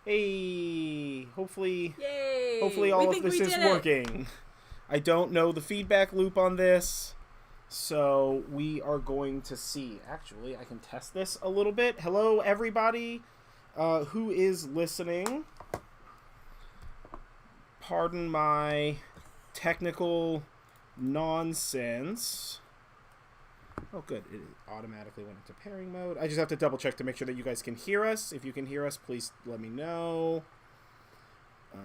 Hey, hopefully Yay! all of this is working. I don't know the feedback loop on this, so we are going to see. Actually, I can test this a little bit. Hello, everybody who is listening. Pardon my technical nonsense. Oh, good. It automatically went into pairing mode. I just have to double check to make sure that you guys can hear us. If you can hear us, please let me know. So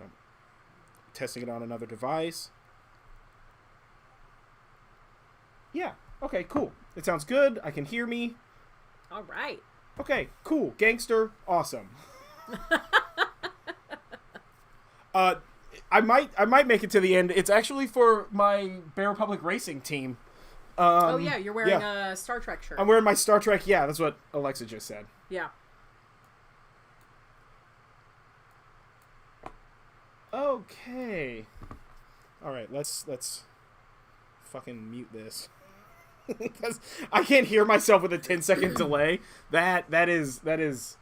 I'm testing it on another device. Yeah. Okay, cool. It sounds good. I can hear me. All right. Okay, cool. Gangster. Awesome. I might make it to the end. It's actually for my Bear Republic Racing team. Oh yeah, you're wearing a Star Trek shirt. I'm wearing my Star Trek. Yeah, that's what Alexa just said. Yeah. Okay. All right, let's fucking mute this because I can't hear myself with a 10-second delay. That is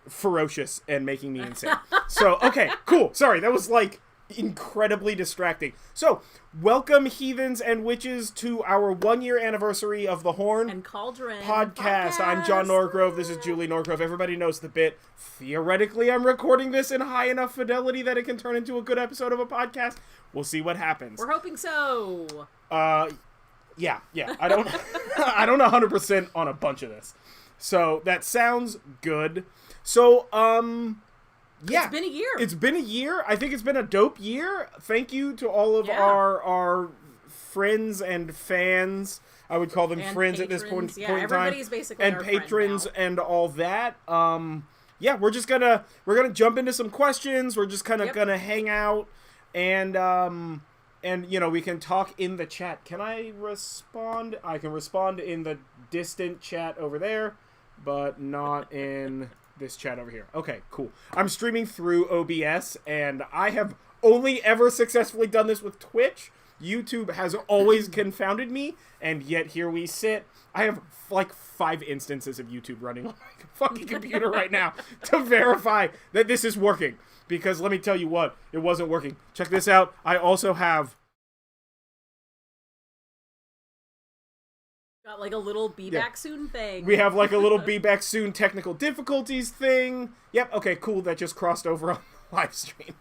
ferocious and making me insane. So, okay, cool. Sorry, that was like incredibly distracting. So, welcome heathens and witches to our 1-year anniversary of the Horn and Cauldron Podcast. I'm John Norgrove. This is Julie Norgrove. Everybody knows the bit. Theoretically, I'm recording this in high enough fidelity that it can turn into a good episode of a podcast. We'll see what happens. We're hoping so. Yeah. I don't 100% on a bunch of this. So, that sounds good. So, yeah. It's been a year. It's been a year. I think it's been a dope year. Thank you to all of our friends and fans. I would call them friends at this point in time. Everybody's basically and our patrons friend now. And all that. Yeah, we're gonna jump into some questions. We're just kind of gonna hang out and we can talk in the chat. Can I respond? I can respond in the distant chat over there, but not in this chat over here. Okay, cool. I'm streaming through OBS, and I have only ever successfully done this with Twitch. YouTube has always confounded me, and yet here we sit. I have like 5 instances of YouTube running on my fucking computer right now to verify that this is working. Because let me tell you what, it wasn't working. Check this out. I also have got like a little be back soon thing. We have like a little be back soon technical difficulties thing. Yep, okay, cool. That just crossed over on the live stream.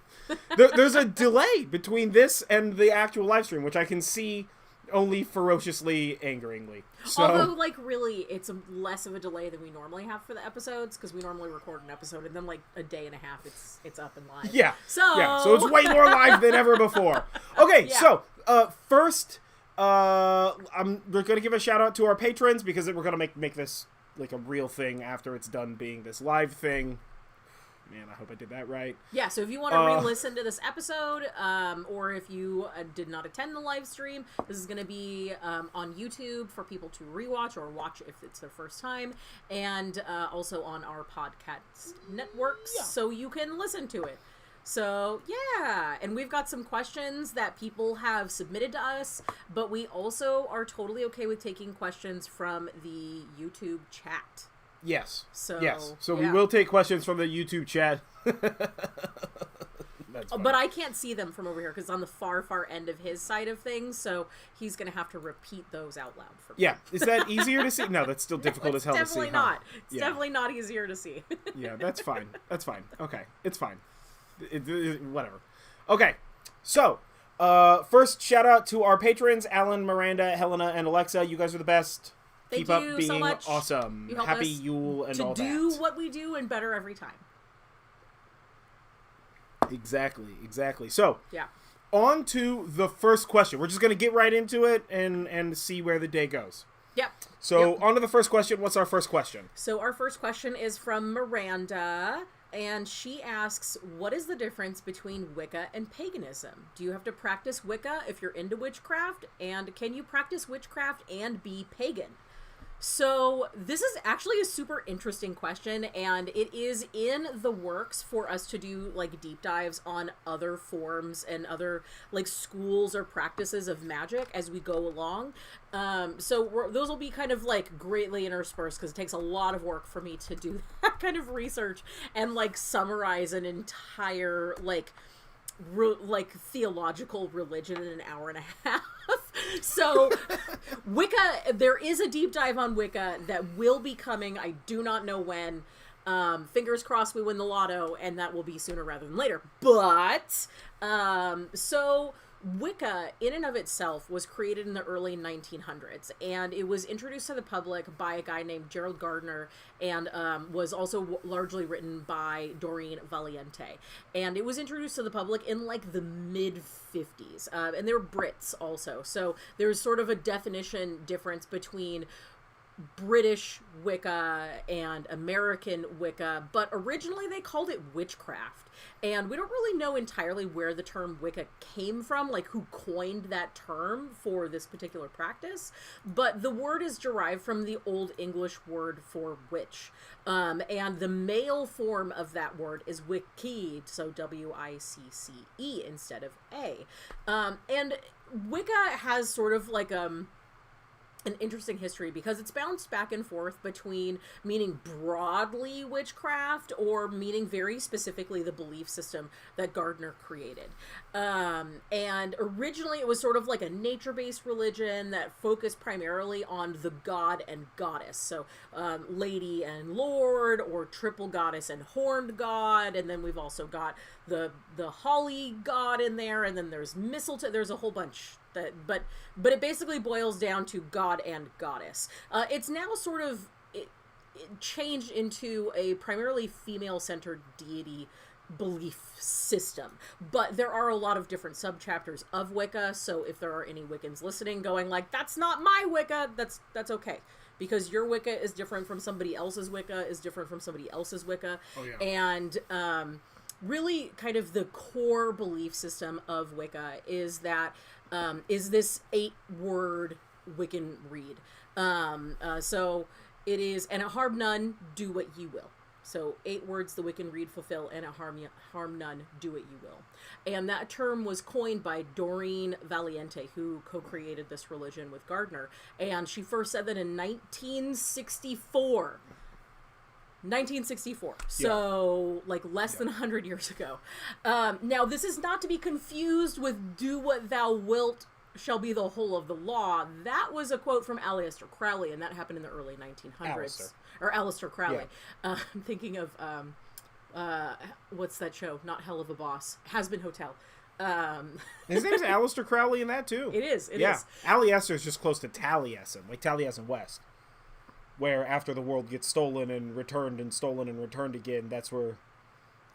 There's a delay between this and the actual live stream, which I can see only ferociously angeringly. So, although, like, really, it's less of a delay than we normally have for the episodes, because we normally record an episode, and then, like, a day and a half, it's up and live. Yeah. So it's way more live than ever before. Okay, so, first, we're gonna give a shout out to our patrons, because we're gonna make this, like, a real thing after it's done being this live thing. Man, I hope I did that right. Yeah, so if you want to re-listen to this episode, or if you did not attend the live stream, this is going to be on YouTube for people to rewatch or watch if it's their first time, and also on our podcast networks, so you can listen to it. So, yeah, and we've got some questions that people have submitted to us, but we also are totally okay with taking questions from the YouTube chat. Yes. So we will take questions from the YouTube chat. But I can't see them from over here because it's on the far end of his side of things, so he's going to have to repeat those out loud for me. Yeah. Is that easier to see? No, that's still difficult as hell to see. Definitely not. It's definitely not easier to see. Yeah, that's fine. That's fine. Okay. It's fine. Whatever. Okay. So, first shout out to our patrons, Alan, Miranda, Helena, and Alexa. You guys are the best. Keep up being so much. Awesome. Happy Yule and all that. To do what we do and better every time. Exactly. So, yeah. On to the first question. We're just going to get right into it and see where the day goes. Yep. So, on to the first question. What's our first question? So, our first question is from Miranda, and she asks, what is the difference between Wicca and paganism? Do you have to practice Wicca if you're into witchcraft? And can you practice witchcraft and be pagan? So this is actually a super interesting question, and it is in the works for us to do like deep dives on other forms and other like schools or practices of magic as we go along. So those will be kind of like greatly interspersed because it takes a lot of work for me to do that kind of research and like summarize an entire like theological religion in an hour and a half. So Wicca, there is a deep dive on Wicca that will be coming. I do not know when. Fingers crossed we win the lotto, and that will be sooner rather than later. But so Wicca in and of itself was created in the early 1900s, and it was introduced to the public by a guy named Gerald Gardner, and was also largely written by Doreen Valiente. And it was introduced to the public in like the mid-50s, and they're Brits also. So there's sort of a definition difference between British Wicca and American Wicca, but originally they called it witchcraft. And we don't really know entirely where the term Wicca came from, like who coined that term for this particular practice, but the word is derived from the Old English word for witch. And the male form of that word is Wicce, so W-I-C-C-E instead of A. And Wicca has sort of like an interesting history because it's bounced back and forth between meaning broadly witchcraft or meaning very specifically the belief system that Gardner created. And originally it was sort of like a nature-based religion that focused primarily on the god and goddess. So lady and lord, or triple goddess and horned god, and then we've also got the holly god in there, and then there's mistletoe. There's a whole bunch. But it basically boils down to god and goddess. It's now sort of it changed into a primarily female-centered deity belief system. But there are a lot of different subchapters of Wicca, so if there are any Wiccans listening going like, that's not my Wicca, that's okay. Because your Wicca is different from somebody else's Wicca, is different from somebody else's Wicca. Oh, yeah. And really kind of the core belief system of Wicca is that is this 8-word Wiccan read. So it is, and a harm none, do what ye will. So 8 words the Wiccan read fulfill, and a harm none, do what you will. And that term was coined by Doreen Valiente, who co-created this religion with Gardner. And she first said that in 1964. 1964. So, like, less than 100 years ago. Now, this is not to be confused with do what thou wilt shall be the whole of the law. That was a quote from Aleister Crowley, and that happened in the early 1900s. Or Aleister Crowley. Yeah. I'm thinking of, what's that show? Not Hell of a Boss. Has Been Hotel. His name's Aleister Crowley in that, too. It is. It is. Aleister is just close to Taliesin, like Taliesin West. Where after the world gets stolen and returned and stolen and returned again, that's where,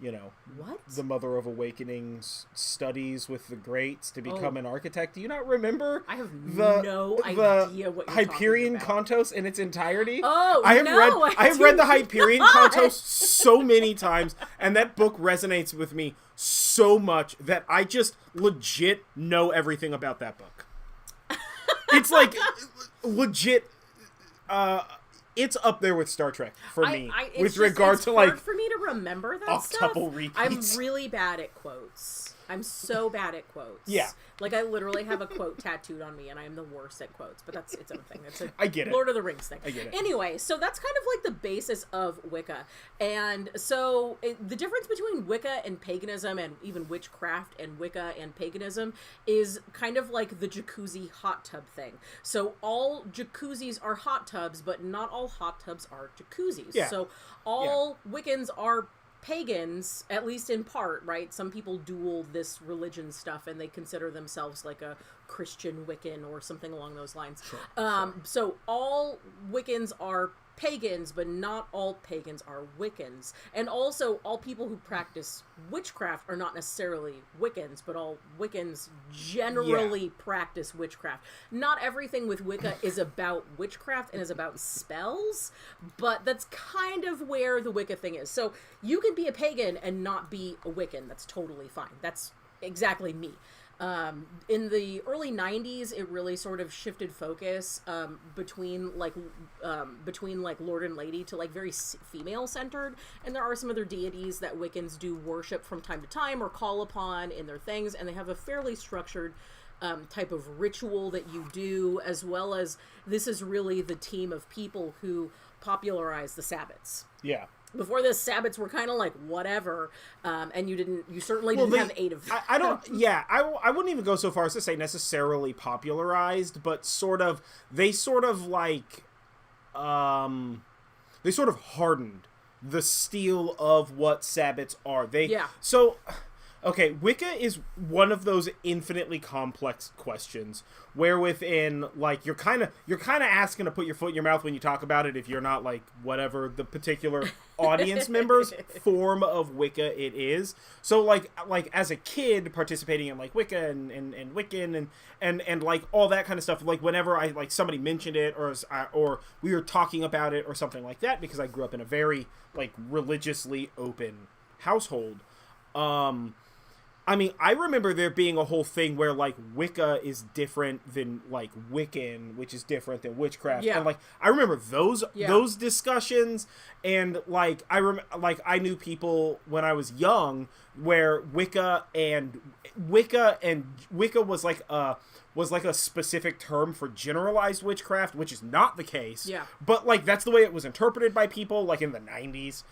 you know, what? The Mother of Awakenings studies with the greats to become an architect. Do you not remember? I have no idea what you're Hyperion talking about. Cantos in its entirety. Oh, I have read the Hyperion Cantos so many times, and that book resonates with me so much that I just legit know everything about that book. It's like legit. It's up there with Star Trek for me, with regard to like. It's hard for me to remember that stuff. Repeats. I'm really bad at quotes. I'm so bad at quotes. Yeah. Like, I literally have a quote tattooed on me, and I am the worst at quotes, but that's its own thing. That's I get it. Lord of the Rings thing. I get it. Anyway, so that's kind of like the basis of Wicca. And so the difference between Wicca and paganism, and even witchcraft and Wicca and paganism, is kind of like the jacuzzi hot tub thing. So all jacuzzis are hot tubs, but not all hot tubs are jacuzzis. Yeah. So all Wiccans are pagans, at least in part, right? Some people dual this religion stuff and they consider themselves like a Christian Wiccan or something along those lines. Sure. So all Wiccans are pagans, but not all pagans are Wiccans. And also, all people who practice witchcraft are not necessarily Wiccans, but all Wiccans generally practice witchcraft. Not everything with Wicca is about witchcraft and is about spells, but that's kind of where the Wicca thing is. So you can be a pagan and not be a Wiccan. That's totally fine. That's exactly me. In the early 90s, it really sort of shifted focus between Lord and Lady to like very female centered, and there are some other deities that Wiccans do worship from time to time or call upon in their things, and they have a fairly structured type of ritual that you do, as well as this is really the team of people who popularized the Sabbats. Yeah. Before this, Sabbats were kind of like whatever, and you certainly didn't have 8 of them. I wouldn't even go so far as to say necessarily popularized, but they sort of hardened the steel of what Sabbats are. Okay, Wicca is one of those infinitely complex questions where within, like, you're kind of asking to put your foot in your mouth when you talk about it if you're not, like, whatever the particular audience member's form of Wicca it is. So, like as a kid participating in, like, Wicca and Wiccan and like, all that kind of stuff, like, whenever somebody mentioned it or we were talking about it or something like that, because I grew up in a very, like, religiously open household, I mean, I remember there being a whole thing where, like, Wicca is different than, like, Wiccan, which is different than witchcraft. Yeah. And, like, I remember those discussions, and, like, I knew people when I was young where Wicca was like a specific term for generalized witchcraft, which is not the case. Yeah. But, like, that's the way it was interpreted by people, like, in the 90s.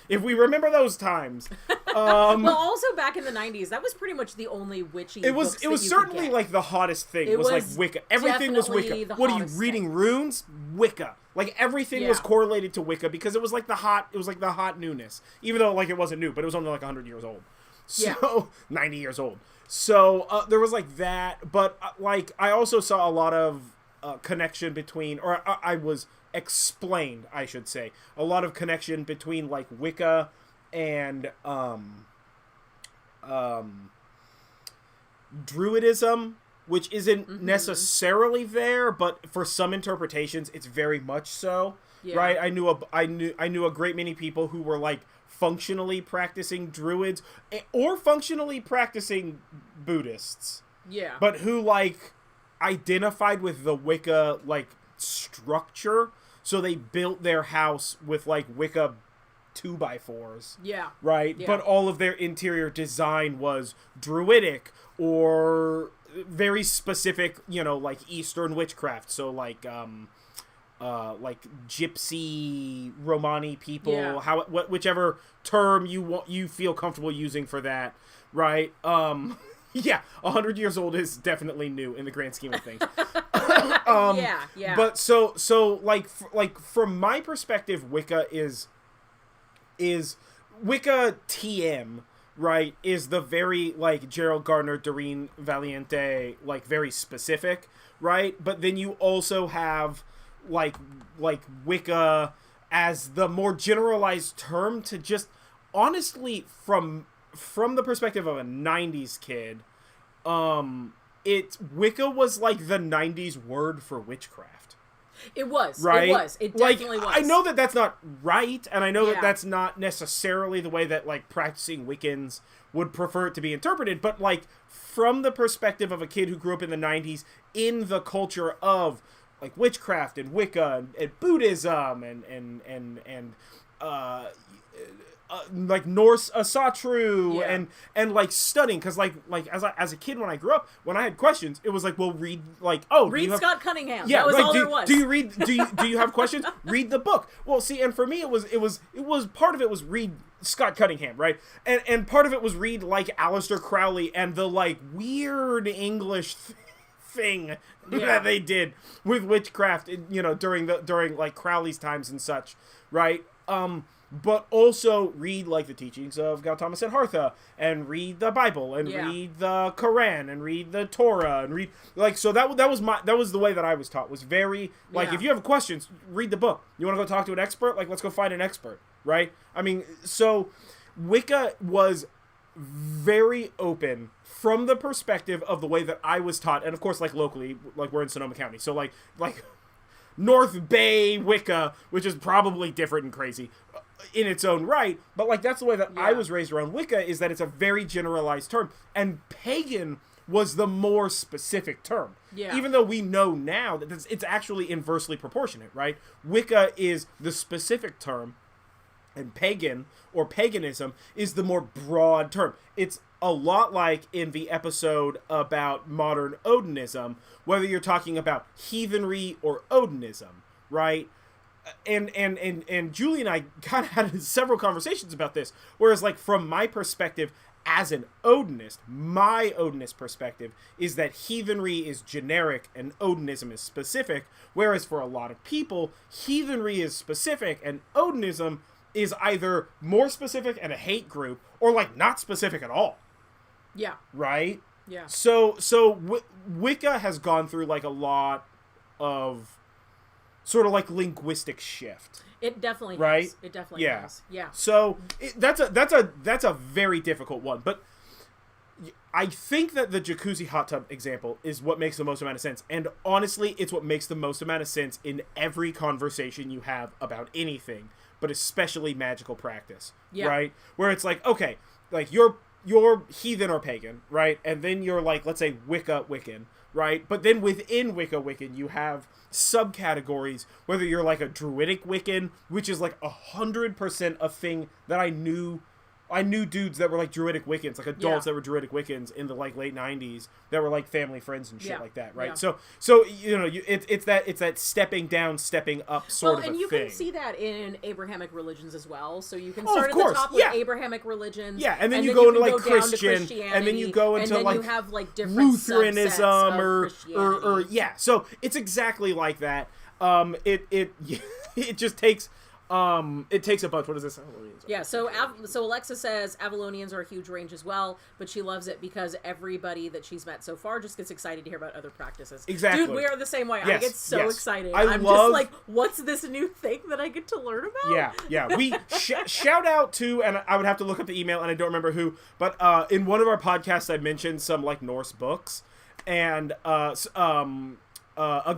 If we remember those times. Well, also back in the 90s, that was pretty much the only witchy books It was certainly, like, the hottest thing. It was like Wicca. Everything was Wicca. What are you reading runes? Wicca. Like, everything was correlated to Wicca because it was like the hot newness. Even though, like, it wasn't new, but it was only like 100 years old. So 90 years old. So there was like that, but like I also saw a lot of connection between, or I was explained, I should say, a lot of connection between like Wicca and Druidism, which isn't necessarily there, but for some interpretations, it's very much so. Yeah. Right? I knew a great many people who were like functionally practicing Druids or functionally practicing Buddhists. Yeah. But who like identified with the Wicca like structure, so they built their house with like Wicca 2x4s. Yeah. Right? Yeah. But all of their interior design was Druidic or very specific, you know, like Eastern witchcraft. So like Gypsy Romani people, yeah. Whichever term you feel comfortable using for that, right? Yeah, 100 years old is definitely new in the grand scheme of things. Yeah. But so like from my perspective, Wicca is Wicca TM, right? Is the very like Gerald Gardner, Doreen Valiente, like very specific, right? But then you also have like Wicca as the more generalized term to just honestly from the perspective of a 90s kid, Wicca was like the 90s word for witchcraft. It was. Right? It definitely was. I know that that's not right, and I know that that's not necessarily the way that like practicing Wiccans would prefer it to be interpreted, but like from the perspective of a kid who grew up in the 90s in the culture of like witchcraft and Wicca and Buddhism and like Norse Asatru and like studying, because like as a kid when I grew up, when I had questions, it was like, well, read Scott Cunningham. Yeah, that was all there was. Do you have questions? Read the book. Well, see, and for me it was part of it was read Scott Cunningham, right? And part of it was read like Aleister Crowley and the like weird English thing that they did with witchcraft, you know, during like Crowley's times and such, right? But also read like the teachings of Gautama Siddhartha and read the Bible and read the Quran and read the Torah and read like, so that was the way that I was taught, was very like, if you have questions, read the book. You want to go talk to an expert? Like, let's go find an expert, right? I mean, so Wicca was very open from the perspective of the way that I was taught, and of course, like locally, like we're in Sonoma County, so like North Bay Wicca, which is probably different and crazy in its own right, but like that's the way that I was raised around Wicca, is that it's a very generalized term, and pagan was the more specific term. Yeah. Even though we know now that it's actually inversely proportionate, right? Wicca is the specific term, and pagan or paganism is the more broad term. It's a lot like in the episode about modern Odinism, whether you're talking about heathenry or Odinism, right? And Julie and I kind of had several conversations about this, whereas like from my perspective as an Odinist, my Odinist perspective is that heathenry is generic and Odinism is specific, whereas for a lot of people, heathenry is specific and Odinism is either more specific and a hate group or like not specific at all. Yeah. Right? Yeah. So Wicca has gone through like a lot of sort of like linguistic shift. It definitely right? has. It definitely has. Yeah. So that's a very difficult one, but I think that the jacuzzi hot tub example is what makes the most amount of sense. And honestly, it's what makes the most amount of sense in every conversation you have about anything, but especially magical practice, right? Where it's like, okay, like you're heathen or pagan, right? And then you're like, let's say Wiccan, right? But then within Wiccan, you have subcategories, whether you're like a druidic Wiccan, which is like 100% a thing that I knew dudes that were like druidic Wiccans, like adults that were druidic Wiccans in the like late 90s that were like family friends and shit like that, right? So you know, it's that stepping down, stepping up sort of a thing. And you can see that in Abrahamic religions as well. So you can start at the top with Abrahamic religions. Yeah, and then you go into like Christian, and then you go into like you have like different Lutheranism or yeah. So it's exactly like that. It just takes it takes a bunch. What is this? Yeah, so Alexa says Avalonians are a huge range as well, but she loves it because everybody that she's met so far just gets excited to hear about other practices. Exactly. Dude, we are the same way. Yes, I get so excited. I'm just like, what's this new thing that I get to learn about? Yeah. We shout out to, and I would have to look up the email, and I don't remember who, but in one of our podcasts I mentioned some like Norse books, and a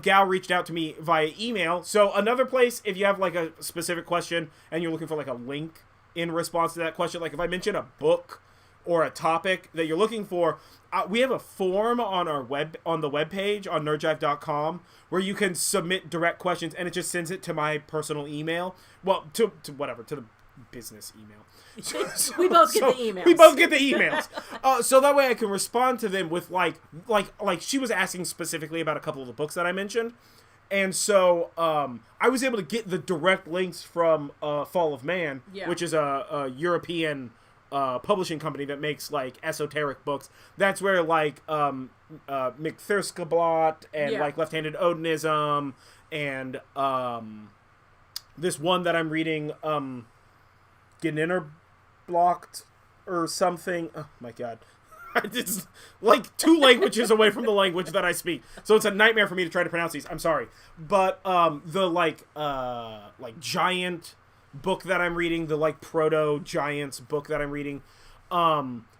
gal reached out to me via email. So another place, if you have like a specific question and you're looking for like a link in response to that question, like if I mention a book or a topic that you're looking for, we have a form on the webpage on nerdjive.com where you can submit direct questions, and it just sends it to my personal email. Well, to the business email. We both get the emails. We both get the emails. So that way I can respond to them with like she was asking specifically about a couple of the books that I mentioned. And so I was able to get the direct links from Fall of Man, which is a European publishing company that makes like esoteric books. That's where like McThurskablot and like Left-Handed Odinism and this one that I'm reading, Geninner Blocked or something. Oh my god. It's like 2 languages away from the language that I speak. So it's a nightmare for me to try to pronounce these. I'm sorry. But the like giant book that I'm reading, the like proto giants book that I'm reading,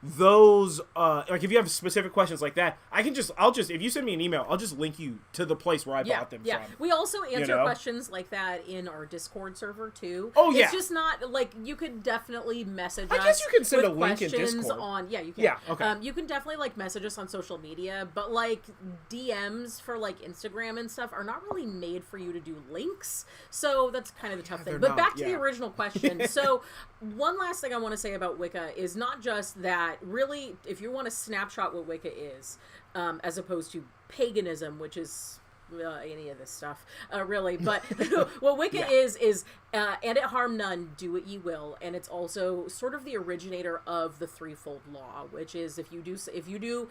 those like if you have specific questions like that, I'll just if you send me an email, I'll just link you to the place where I bought them from. We also answer questions like that in our Discord server too. It's just not like you could definitely message us. I guess you can send a with link in Discord. You can. Yeah, okay. You can definitely like message us on social media, but like DMs for like Instagram and stuff are not really made for you to do links. So that's kind of the tough thing. But back to the original question. So one last thing I want to say about Wicca is not just that really, if you want to snapshot what Wicca is, as opposed to paganism, which is any of this stuff, really, but what Wicca is and it harm none, do what ye will, and it's also sort of the originator of the threefold law, which is if you do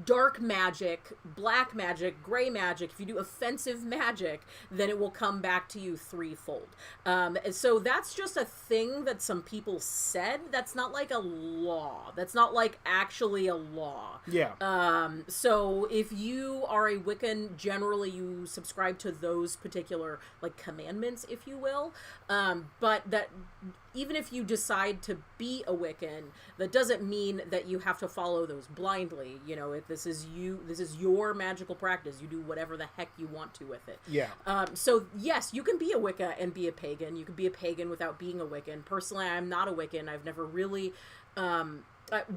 dark magic, black magic, gray magic, if you do offensive magic, then it will come back to you threefold. So that's just a thing that some people said. That's not like a law. That's not like actually a law. Yeah. So if you are a Wiccan, generally you subscribe to those particular like commandments, if you will. But that even if you decide to be a Wiccan, that doesn't mean that you have to follow those blindly. You know, if this is your magical practice. You do whatever the heck you want to with it. Yeah. So yes, you can be a Wicca and be a pagan. You can be a pagan without being a Wiccan. Personally, I'm not a Wiccan. I've never really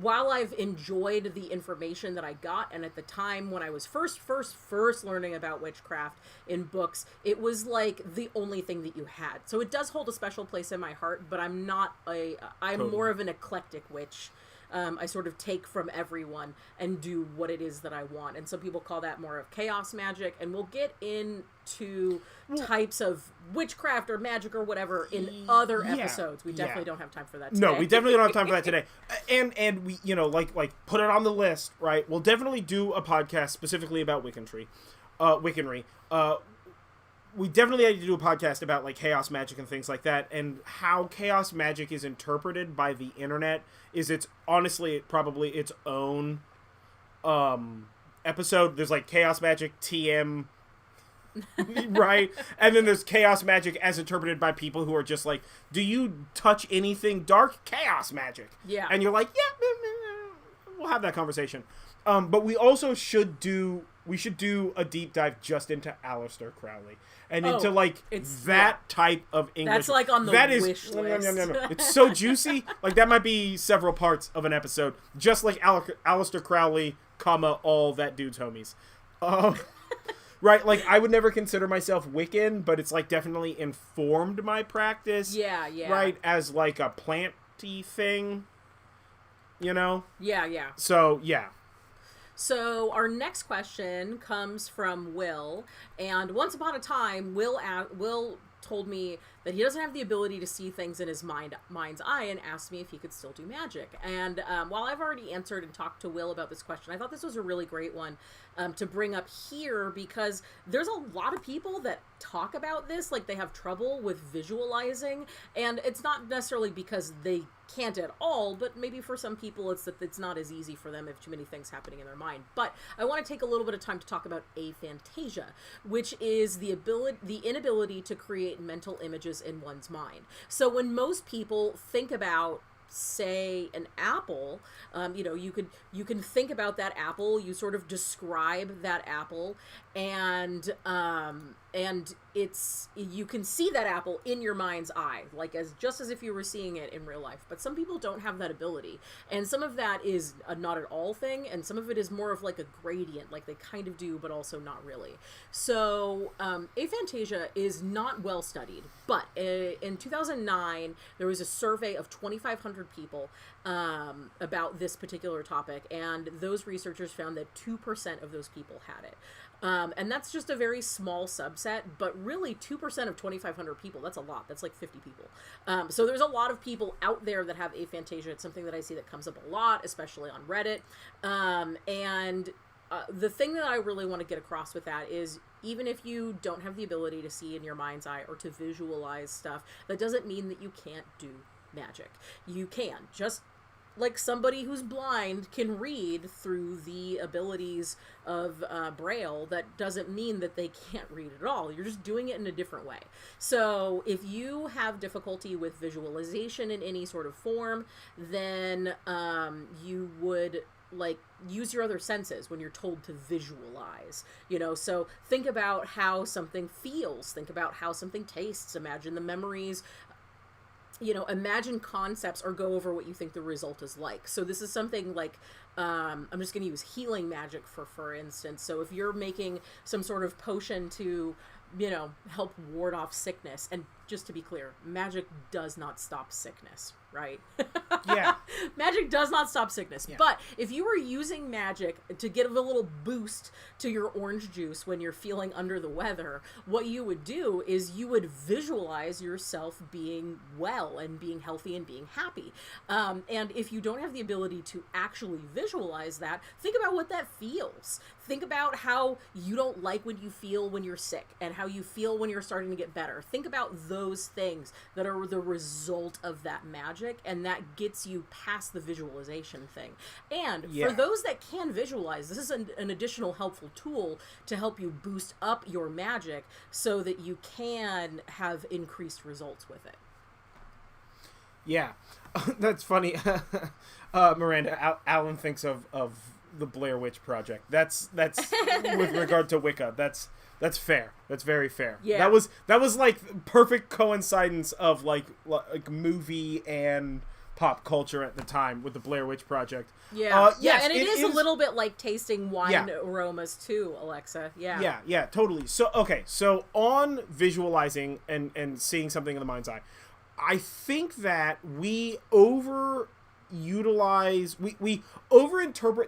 while I've enjoyed the information that I got, and at the time when I was first learning about witchcraft in books, it was like the only thing that you had. So it does hold a special place in my heart, but I'm totally. More of an eclectic witch. I sort of take from everyone and do what it is that I want. And some people call that more of chaos magic. And we'll get into types of witchcraft or magic or whatever in other episodes. We definitely don't have time for that today. No, we definitely don't have time for that today. And we, you know, like put it on the list, right? We'll definitely do a podcast specifically about Wiccanry. We definitely had to do a podcast about like chaos magic and things like that, and how chaos magic is interpreted by the internet is probably its own episode. There's like chaos magic TM, right? And then there's chaos magic as interpreted by people who are just like, do you touch anything dark? Chaos magic. Yeah. And you're like, yeah, we'll have that conversation. But we also should do a deep dive just into Aleister Crowley and into like that type of English. That's like on the wish list. No. It's so juicy. Like that might be several parts of an episode, just like Aleister Crowley, all that dude's homies. Right, like I would never consider myself Wiccan, but it's like definitely informed my practice. Yeah. Right, as like a planty thing, you know? Yeah. So, yeah. So our next question comes from Will, and once upon a time, Will told me that he doesn't have the ability to see things in his mind's eye, and asked me if he could still do magic. And while I've already answered and talked to Will about this question, I thought this was a really great one to bring up here, because there's a lot of people that talk about this, like they have trouble with visualizing, and it's not necessarily because they can't at all, but maybe for some people it's that it's not as easy for them if too many things happening in their mind. But I want to take a little bit of time to talk about aphantasia, which is the inability to create mental images in one's mind. So when most people think about, say, an apple, you can think about that apple, you sort of describe that apple, and you can see that apple in your mind's eye, like just as if you were seeing it in real life. But some people don't have that ability, and some of that is a not at all thing, and some of it is more of like a gradient, like they kind of do but also not really. So aphantasia is not well studied, but in 2009 there was a survey of 2,500 people about this particular topic, and those researchers found that 2% of those people had it. And that's just a very small subset, but really 2% of 2,500 people, that's a lot. That's like 50 people. So there's a lot of people out there that have aphantasia. It's something that I see that comes up a lot, especially on Reddit. The thing that I really want to get across with that is, even if you don't have the ability to see in your mind's eye or to visualize stuff, that doesn't mean that you can't do magic. You can. Just like somebody who's blind can read through the abilities of Braille, that doesn't mean that they can't read at all. You're just doing it in a different way. So if you have difficulty with visualization in any sort of form, then you would use your other senses when you're told to visualize, so think about how something feels, think about how something tastes, imagine the memories, imagine concepts, or go over what you think the result is like. So this is something like, I'm just going to use healing magic for instance. So if you're making some sort of potion to, help ward off sickness, and just to be clear, magic does not stop sickness, right? Yeah. Magic does not stop sickness. Yeah. But if you were using magic to give a little boost to your orange juice when you're feeling under the weather, what you would do is you would visualize yourself being well and being healthy and being happy. And if you don't have the ability to actually visualize that, think about what that feels. Think about how you don't like when you feel when you're sick, and how you feel when you're starting to get better. Think about those things that are the result of that magic, and that gets you past the visualization thing. And for those that can visualize, this is an additional helpful tool to help you boost up your magic so that you can have increased results with it. Yeah, that's funny. Miranda, Alan thinks of the Blair Witch Project. That's with regard to Wicca. That's fair. That's very fair. Yeah. That was like perfect coincidence of like movie and pop culture at the time with the Blair Witch Project. Yeah, yes, and it is a little bit like tasting wine aromas too, Alexa. Yeah, totally. So on visualizing and seeing something in the mind's eye, I think that we overinterpret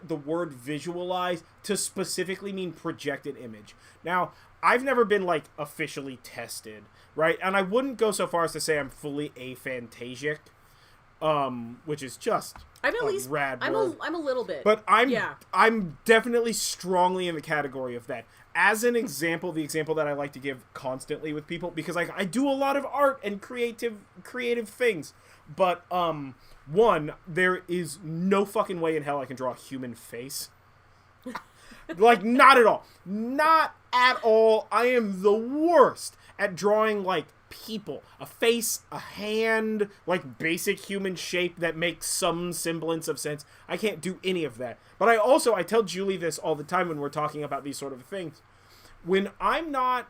the word visualize to specifically mean projected image. Now, I've never been like officially tested, right? And I wouldn't go so far as to say I'm fully aphantasic, which is just I'm at least rad I'm word. a little bit, but I'm definitely strongly in the category of that. As an example, the example that I like to give constantly with people, because like I do a lot of art and creative things, but one, there is no fucking way in hell I can draw a human face. Like, not at all. Not at all. I am the worst at drawing, like, people. A face, a hand, like, basic human shape that makes some semblance of sense. I can't do any of that. But I tell Julie this all the time when we're talking about these sort of things. When I'm not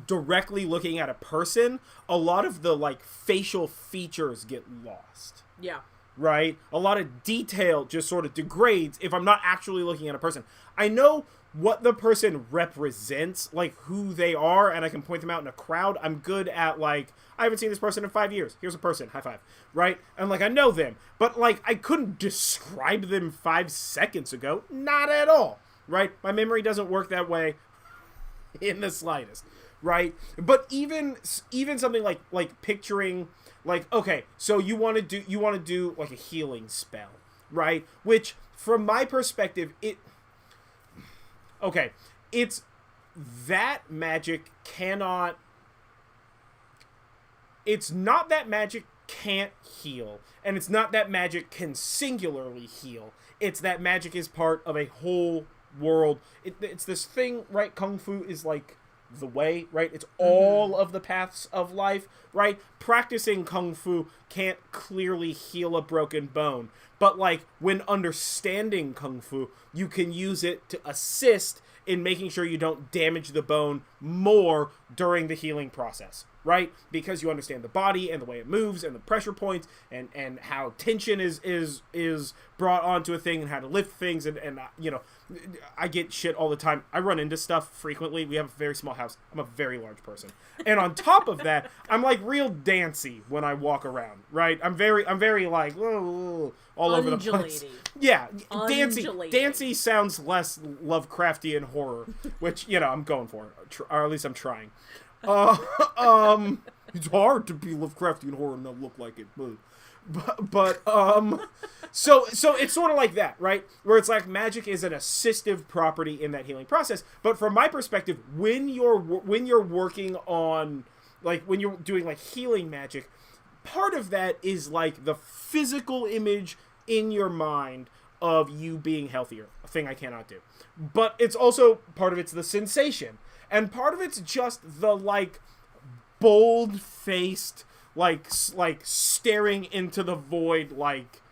directly looking at a person, a lot of the, like, facial features get lost. Yeah. Right? A lot of detail just sort of degrades if I'm not actually looking at a person. I know what the person represents, like who they are, and I can point them out in a crowd. I'm good at, like, I haven't seen this person in 5 years. Here's a person. High five. Right? And, like, I know them. But, like, I couldn't describe them 5 seconds ago. Not at all. Right? My memory doesn't work that way in the slightest. Right? But even something like picturing... Like, okay, so you want to do like a healing spell, right? Which, from my perspective, it's that magic cannot. It's not that magic can't heal, and it's not that magic can singularly heal. It's that magic is part of a whole world. It's this thing, right? Kung Fu is like the way, right? It's all of the paths of life, right? Practicing Kung Fu can't clearly heal a broken bone, but like when understanding Kung Fu, you can use it to assist in making sure you don't damage the bone more during the healing process, right? Because you understand the body and the way it moves and the pressure points and how tension is brought onto a thing and how to lift things and you know, I get shit all the time. I run into stuff frequently. We have a very small house. I'm a very large person. And on top of that, I'm like real dancy when I walk around, right? I'm very like all over the place. Yeah, dancy sounds less Lovecraftian horror, which, you know, I'm going for, or at least I'm trying. It's hard to be Lovecraftian horror and not look like it, but so it's sort of like that, right? Where it's like magic is an assistive property in that healing process. But from my perspective, when you're working on, like, when you're doing like healing magic, part of that is like the physical image in your mind of you being healthier, a thing I cannot do. But it's also part of it's the sensation, and part of it's just the like bold-faced, like staring into the void, like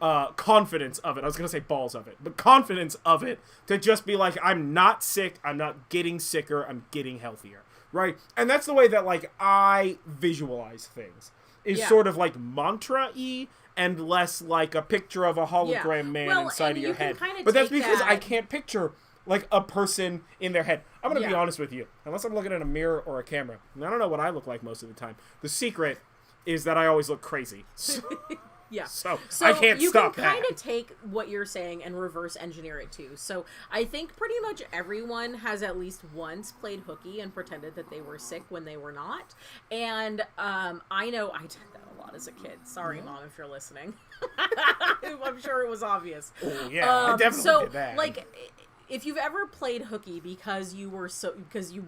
confidence of it. I was gonna say balls of it, but confidence of it, to just be like, I'm not sick, I'm not getting sicker, I'm getting healthier, right? And that's the way that like I visualize things, is sort of like mantra-y and less like a picture of a hologram man inside of your head. But that's because I can't picture like a person in their head. I'm going to be honest with you. Unless I'm looking at a mirror or a camera, and I don't know what I look like most of the time. The secret is that I always look crazy. So, so I can't stop that. You can kind of take what you're saying and reverse engineer it too. So I think pretty much everyone has at least once played hooky and pretended that they were sick when they were not. And I know I did that a lot as a kid. Sorry, Mom, if you're listening. I'm sure it was obvious. Oh, yeah, I definitely did that. Like, if you've ever played hooky because you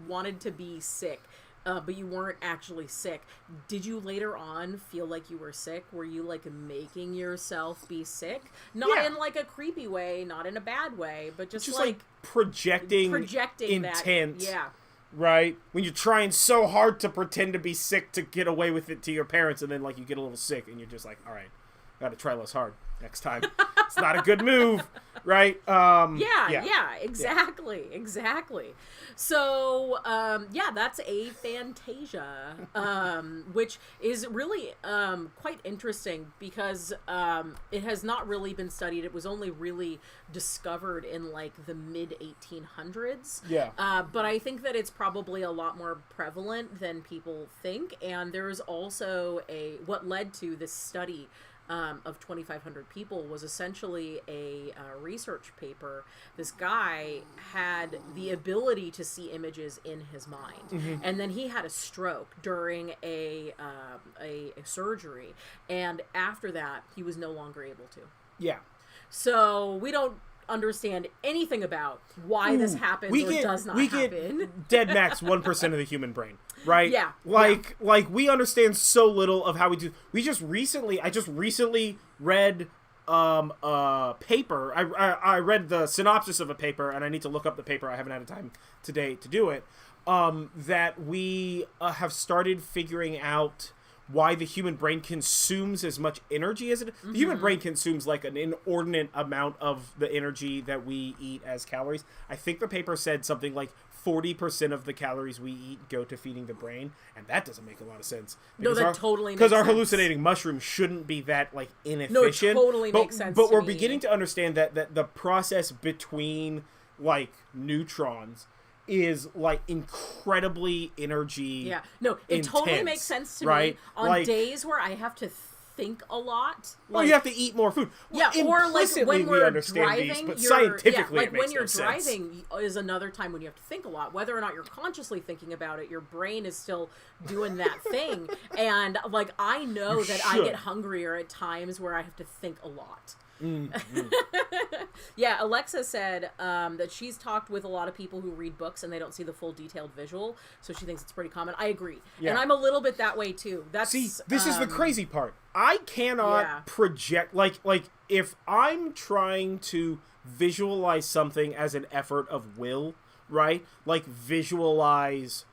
wanted to be sick, but you weren't actually sick, did you later on feel like you were sick? Were you like making yourself be sick? Not in like a creepy way, not in a bad way, but just like projecting intent. That, right? When you're trying so hard to pretend to be sick to get away with it to your parents, and then like you get a little sick and you're just like, all right, Gotta try less hard next time. It's not a good move, right? Exactly. So, that's a Fantasia, which is really quite interesting because it has not really been studied. It was only really discovered in like the mid 1800s. Yeah. But I think that it's probably a lot more prevalent than people think. And there's also what led to this study of 2,500 people was essentially a research paper. This guy had the ability to see images in his mind, and then he had a stroke during a surgery, and after that, he was no longer able to. Yeah. So we don't understand anything about why this happens or does not happen. Get dead max 1% of the human brain, right? Yeah. Like we understand so little of how we do. I just recently read a paper. I read the synopsis of a paper, and I need to look up the paper. I haven't had time today to do it. That we have started figuring out why the human brain consumes as much energy as it. The human brain consumes like an inordinate amount of the energy that we eat as calories. I think the paper said something like 40% of the calories we eat go to feeding the brain, and that doesn't make a lot of sense. No, that totally makes sense. Because our hallucinating mushrooms shouldn't be that like inefficient. No, it totally makes sense. But we're beginning to understand that the process between like neutrons is like incredibly energy. Yeah, no, it intense, totally makes sense to right? me on like, days where I have to think a lot. Or you have to eat more food. Yeah, or like when we're driving, these, but scientifically, like it makes when you're driving sense. Is another time when you have to think a lot. Whether or not you're consciously thinking about it, your brain is still doing that thing. And like I know that I get hungrier at times where I have to think a lot. Yeah, Alexa said that she's talked with a lot of people who read books and they don't see the full detailed visual, so she thinks it's pretty common. I agree, and I'm a little bit that way too. This is the crazy part. I cannot project like if I'm trying to visualize something as an effort of will, right? Like visualize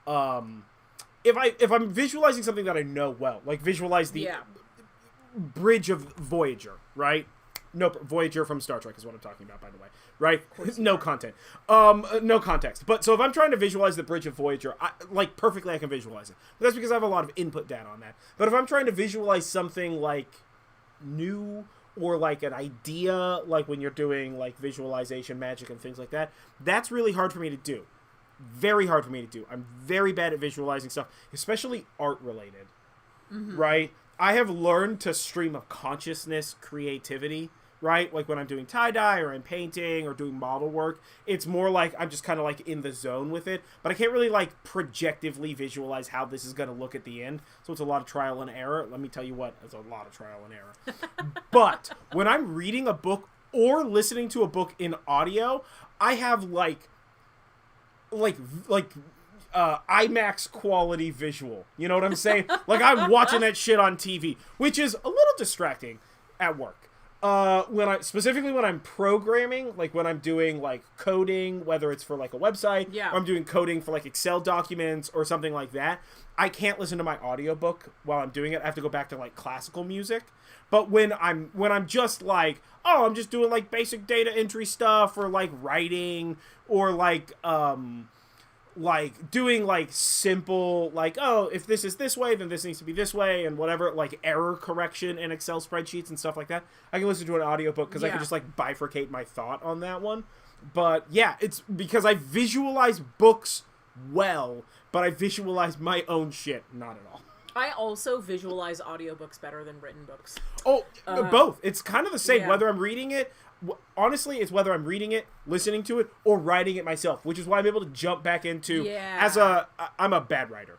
if I'm visualizing something that I know well, like visualize the bridge of Voyager, right? No, Voyager from Star Trek is what I'm talking about, by the way, right? No content. No context. But so if I'm trying to visualize the bridge of Voyager, perfectly I can visualize it. But that's because I have a lot of input data on that. But if I'm trying to visualize something like new or like an idea, like when you're doing like visualization magic and things like that, that's really hard for me to do. Very hard for me to do. I'm very bad at visualizing stuff, especially art related, right? I have learned to stream of consciousness creativity, right? Like when I'm doing tie-dye or I'm painting or doing model work, it's more like I'm just kind of like in the zone with it, but I can't really like projectively visualize how this is going to look at the end. So it's a lot of trial and error. Let me tell you what, it's a lot of trial and error. But when I'm reading a book or listening to a book in audio, I have like IMAX quality visual. You know what I'm saying? Like I'm watching that shit on TV, which is a little distracting at work. When I'm programming, like when I'm doing like coding, whether it's for like a website, or I'm doing coding for like Excel documents or something like that, I can't listen to my audiobook while I'm doing it. I have to go back to like classical music. But when I'm just like, oh, I'm just doing like basic data entry stuff or like writing or like doing like simple like, oh, if this is this way then this needs to be this way and whatever, like error correction in Excel spreadsheets and stuff like that, I can listen to an audiobook because I can just like bifurcate my thought on that one. But yeah, it's because I visualize books well, but I visualize my own shit not at all. I also visualize audiobooks better than written books. Oh, both. It's kind of the same whether I'm reading it. Honestly, it's whether I'm reading it, listening to it, or writing it myself, which is why I'm able to jump back into I'm a bad writer.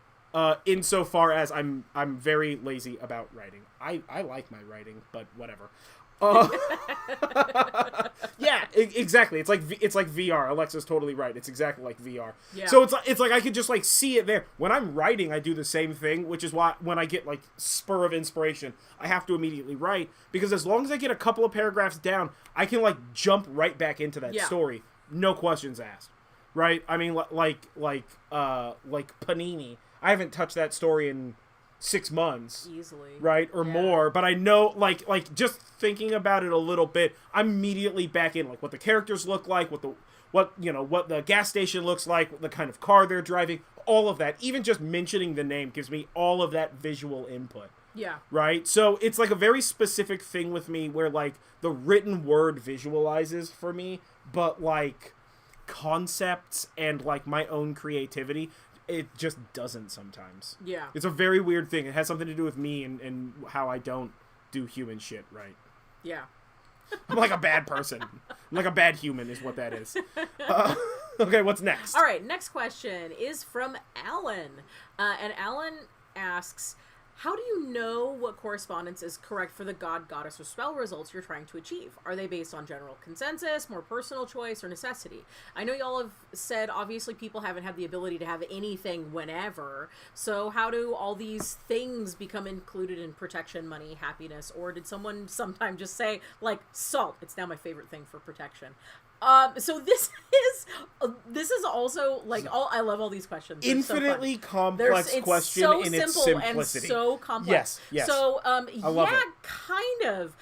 Insofar as I'm very lazy about writing. I like my writing, but whatever. Yeah, exactly. It's like VR. Alexa's totally right. It's exactly like VR. Yeah. So it's like I could just like see it there. When I'm writing, I do the same thing, which is why when I get like spur of inspiration, I have to immediately write, because as long as I get a couple of paragraphs down, I can like jump right back into that story, no questions asked. Right? I mean, like Panini. I haven't touched that story in 6 months. Easily. Right? Or more. But I know, like just thinking about it a little bit, I'm immediately back in, like, what the characters look like, what the gas station looks like, what the kind of car they're driving, all of that. Even just mentioning the name gives me all of that visual input. Yeah. Right? So it's like a very specific thing with me where, like, the written word visualizes for me, but, like, concepts and, like, my own creativity, it just doesn't sometimes. Yeah. It's a very weird thing. It has something to do with me and how I don't do human shit right. Yeah. I'm like a bad person. I'm like a bad human is what that is. Okay, what's next? All right, next question is from Alan. And Alan asks, how do you know what correspondence is correct for the god, goddess, or spell results you're trying to achieve? Are they based on general consensus, more personal choice, or necessity? I know y'all have said, obviously, people haven't had the ability to have anything whenever. So how do all these things become included in protection, money, happiness? Or did someone sometime just say, like, salt? It's now my favorite thing for protection. So this is also, like, I love all these questions. They're infinitely so complex question so in its simple simplicity. And so complex. Yes. So, I love it. kind of.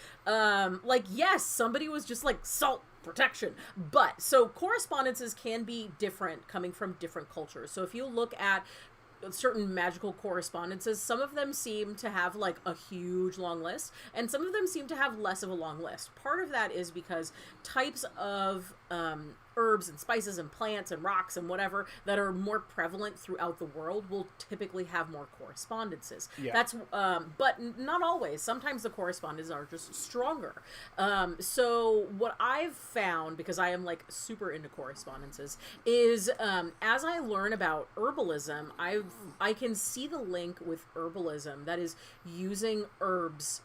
Like, yes, somebody was just like, salt protection. But, so correspondences can be different coming from different cultures. So if you look at certain magical correspondences, some of them seem to have, like, a huge long list, and some of them seem to have less of a long list. Part of that is because types of herbs and spices and plants and rocks and whatever that are more prevalent throughout the world will typically have more correspondences. Yeah. That's but not always. Sometimes the correspondences are just stronger. So what I've found, because I am, like, super into correspondences, is as I learn about herbalism, I can see the link with herbalism, that is using herbs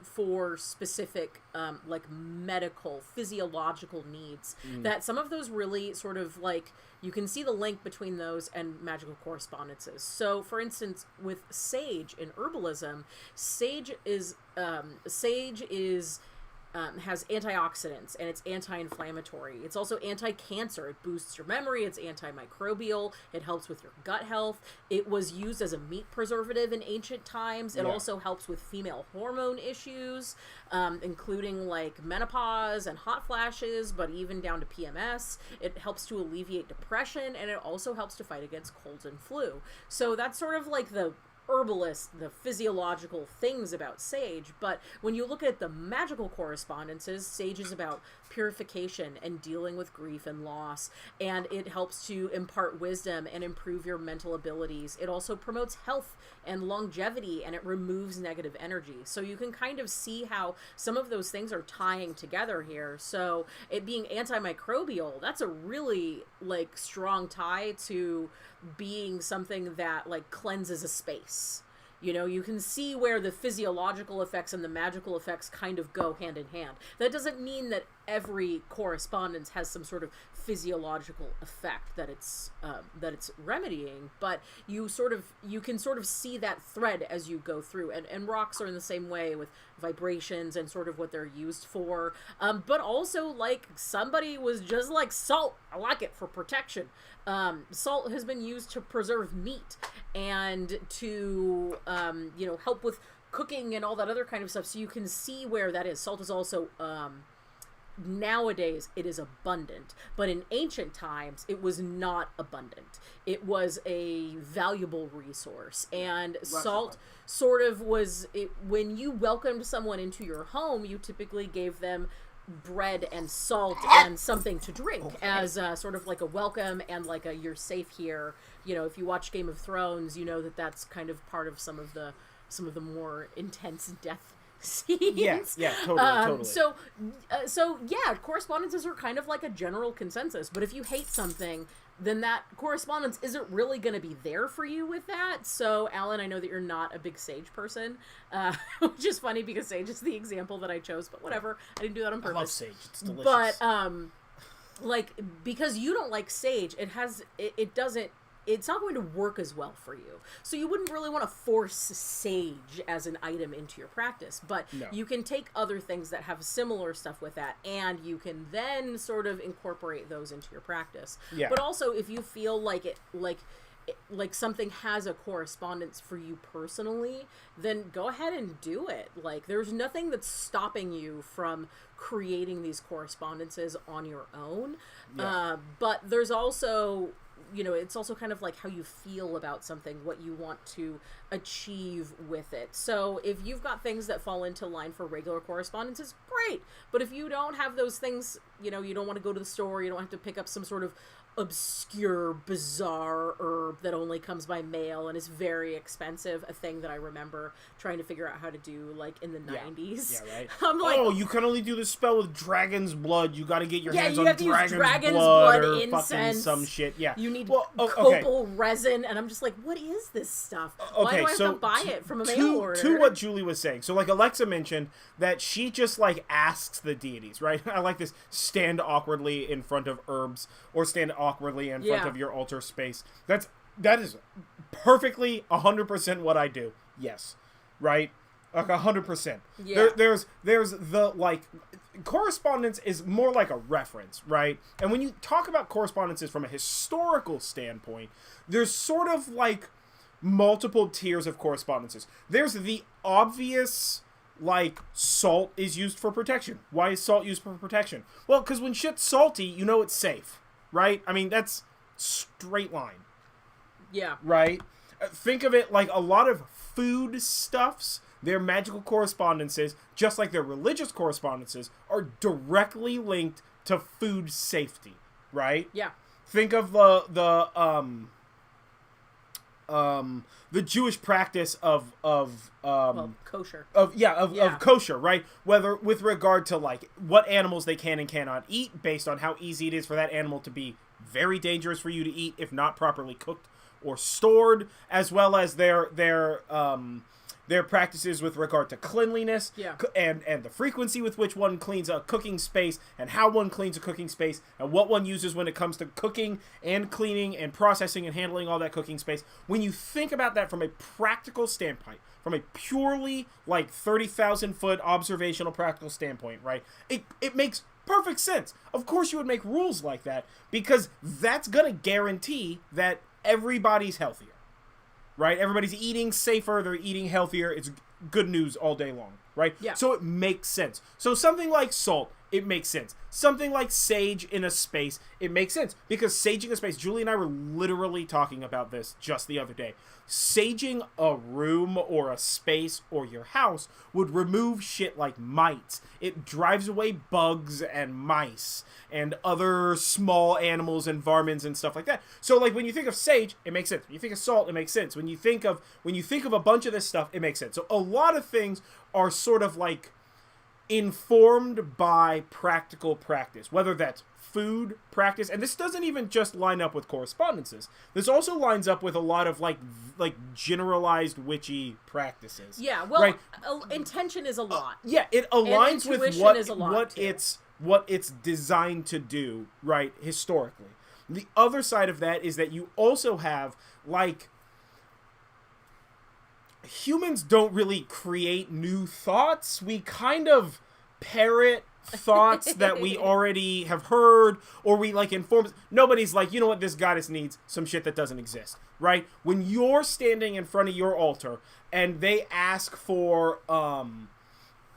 for specific, like, medical, physiological needs, that some of those really sort of, like, you can see the link between those and magical correspondences. So, for instance, with sage in herbalism, sage has antioxidants, and it's anti-inflammatory. It's also anti-cancer. It boosts your memory. It's antimicrobial. It helps with your gut health. It was used as a meat preservative in ancient times. It also helps with female hormone issues, including, like, menopause and hot flashes, but even down to PMS. It helps to alleviate depression, and it also helps to fight against colds and flu. So that's sort of like the the physiological things about sage, but when you look at the magical correspondences, sage is about purification and dealing with grief and loss, and it helps to impart wisdom and improve your mental abilities. It also promotes health and longevity, and it removes negative energy. So you can kind of see how some of those things are tying together here. So it being antimicrobial, that's a really, like, strong tie to being something that, like, cleanses a space. You know, you can see where the physiological effects and the magical effects kind of go hand in hand. That doesn't mean that every correspondence has some sort of physiological effect that it's remedying, but you can sort of see that thread as you go through. And rocks are in the same way with vibrations and sort of what they're used for. But also, like, somebody was just like, salt, I like it for protection. Salt has been used to preserve meat and to, help with cooking and all that other kind of stuff. So you can see where that is. Salt is also, nowadays it is abundant, but in ancient times it was not abundant. It was a valuable resource, and salt sort of was it when you welcomed someone into your home. You typically gave them bread and salt and something to drink as sort of like a welcome and like a you're safe here. You know, if you watch Game of Thrones, you know that that's kind of part of some of the more intense death scenes. Yeah, totally. So yeah, correspondences are kind of like a general consensus, but if you hate something, then that correspondence isn't really going to be there for you with that. So, Alan, I know that you're not a big sage person, which is funny because sage is the example that I chose, but whatever. I didn't do that on purpose. I love sage. It's delicious. But, because you don't like sage, it's not going to work as well for you. So you wouldn't really want to force sage as an item into your practice, but you can take other things that have similar stuff with that, and you can then sort of incorporate those into your practice. Yeah. But also, if you feel like like something has a correspondence for you personally, then go ahead and do it. Like, there's nothing that's stopping you from creating these correspondences on your own. But there's also, you know, it's also kind of like how you feel about something, what you want to achieve with it. So if you've got things that fall into line for regular correspondences, great. But if you don't have those things, you know, you don't want to go to the store, you don't have to pick up some sort of obscure, bizarre herb that only comes by mail and is very expensive, a thing that I remember trying to figure out how to do, like, in the 90s. Yeah, right. I'm like, oh, you can only do this spell with dragon's blood. You got to get your hands on dragon's blood or incense. fucking some shit. Yeah. You need copal resin, and I'm just like, what is this stuff? Why do I have to buy it from a mail order? To what Julie was saying. So, like, Alexa mentioned that she just, like, asks the deities, right? I like this: stand awkwardly in front of herbs, or stand awkwardly in front of your altar space. That is perfectly 100% what I do. Yes. Right? Like 100%. Yeah. There's the, like, correspondence is more like a reference, right? And when you talk about correspondences from a historical standpoint, there's sort of like multiple tiers of correspondences. There's the obvious, like, salt is used for protection. Why is salt used for protection? Well, because when shit's salty, you know it's safe, right? I mean, that's straight line. Yeah. Right? Think of it like a lot of food stuffs, their magical correspondences, just like their religious correspondences, are directly linked to food safety, right? Yeah. Think of the Jewish practice of kosher. Of kosher, right? Whether with regard to, like, what animals they can and cannot eat based on how easy it is for that animal to be very dangerous for you to eat if not properly cooked or stored, as well as their practices with regard to cleanliness, and the frequency with which one cleans a cooking space, and how one cleans a cooking space, and what one uses when it comes to cooking and cleaning and processing and handling all that cooking space. When you think about that from a practical standpoint, from a purely, like, 30,000-foot observational practical standpoint, right, it makes perfect sense. Of course you would make rules like that, because that's gonna guarantee that everybody's healthier. Right? Everybody's eating safer, they're eating healthier. It's good news all day long, right? Yeah. So it makes sense. So something like salt, it makes sense. Something like sage in a space, it makes sense. Because saging a space, Julie and I were literally talking about this just the other day. Saging a room or a space or your house would remove shit like mites. It drives away bugs and mice and other small animals and varmints and stuff like that. So, like, when you think of sage, it makes sense. When you think of salt, it makes sense. When you think of a bunch of this stuff, it makes sense. So a lot of things are sort of like informed by practical practice, whether that's food practice, and this doesn't even just line up with correspondences. This also lines up with a lot of like generalized witchy practices. Yeah, well, right? Intention is a lot. Yeah, it aligns with what it's designed to do, right, historically. The other side of that is that you also have, like, humans don't really create new thoughts. We kind of parrot thoughts that we already have heard, or we, like, inform. Nobody's like, you know what, this goddess needs some shit that doesn't exist, right? When you're standing in front of your altar and they ask for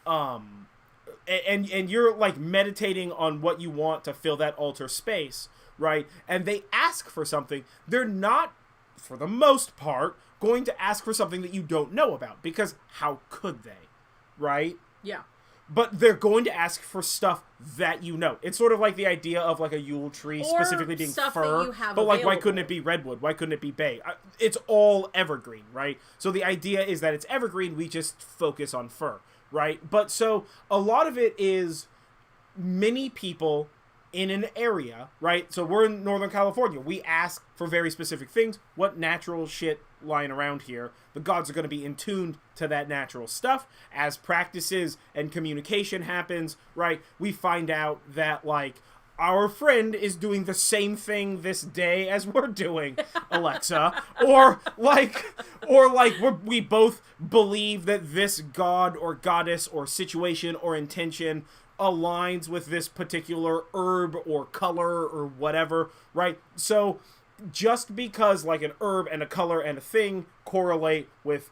and you're, like, meditating on what you want to fill that altar space, right? And they ask for something, they're not, for the most part, going to ask for something that you don't know about, because how could they, right? Yeah. But they're going to ask for stuff that you know. It's sort of like the idea of, like, a Yule tree specifically being fir, but, like, why couldn't it be redwood? Why couldn't it be bay? It's all evergreen, right? So the idea is that it's evergreen, we just focus on fir, right? But so a lot of it is many people in an area, right? So we're in Northern California. We ask for very specific things. What natural shit lying around here? The gods are going to be in tune to that natural stuff. As practices and communication happens, right? We find out that, like, our friend is doing the same thing this day as we're doing, Alexa. or we both believe that this god or goddess or situation or intention aligns with this particular herb or color or whatever, right? So just because like an herb and a color and a thing correlate with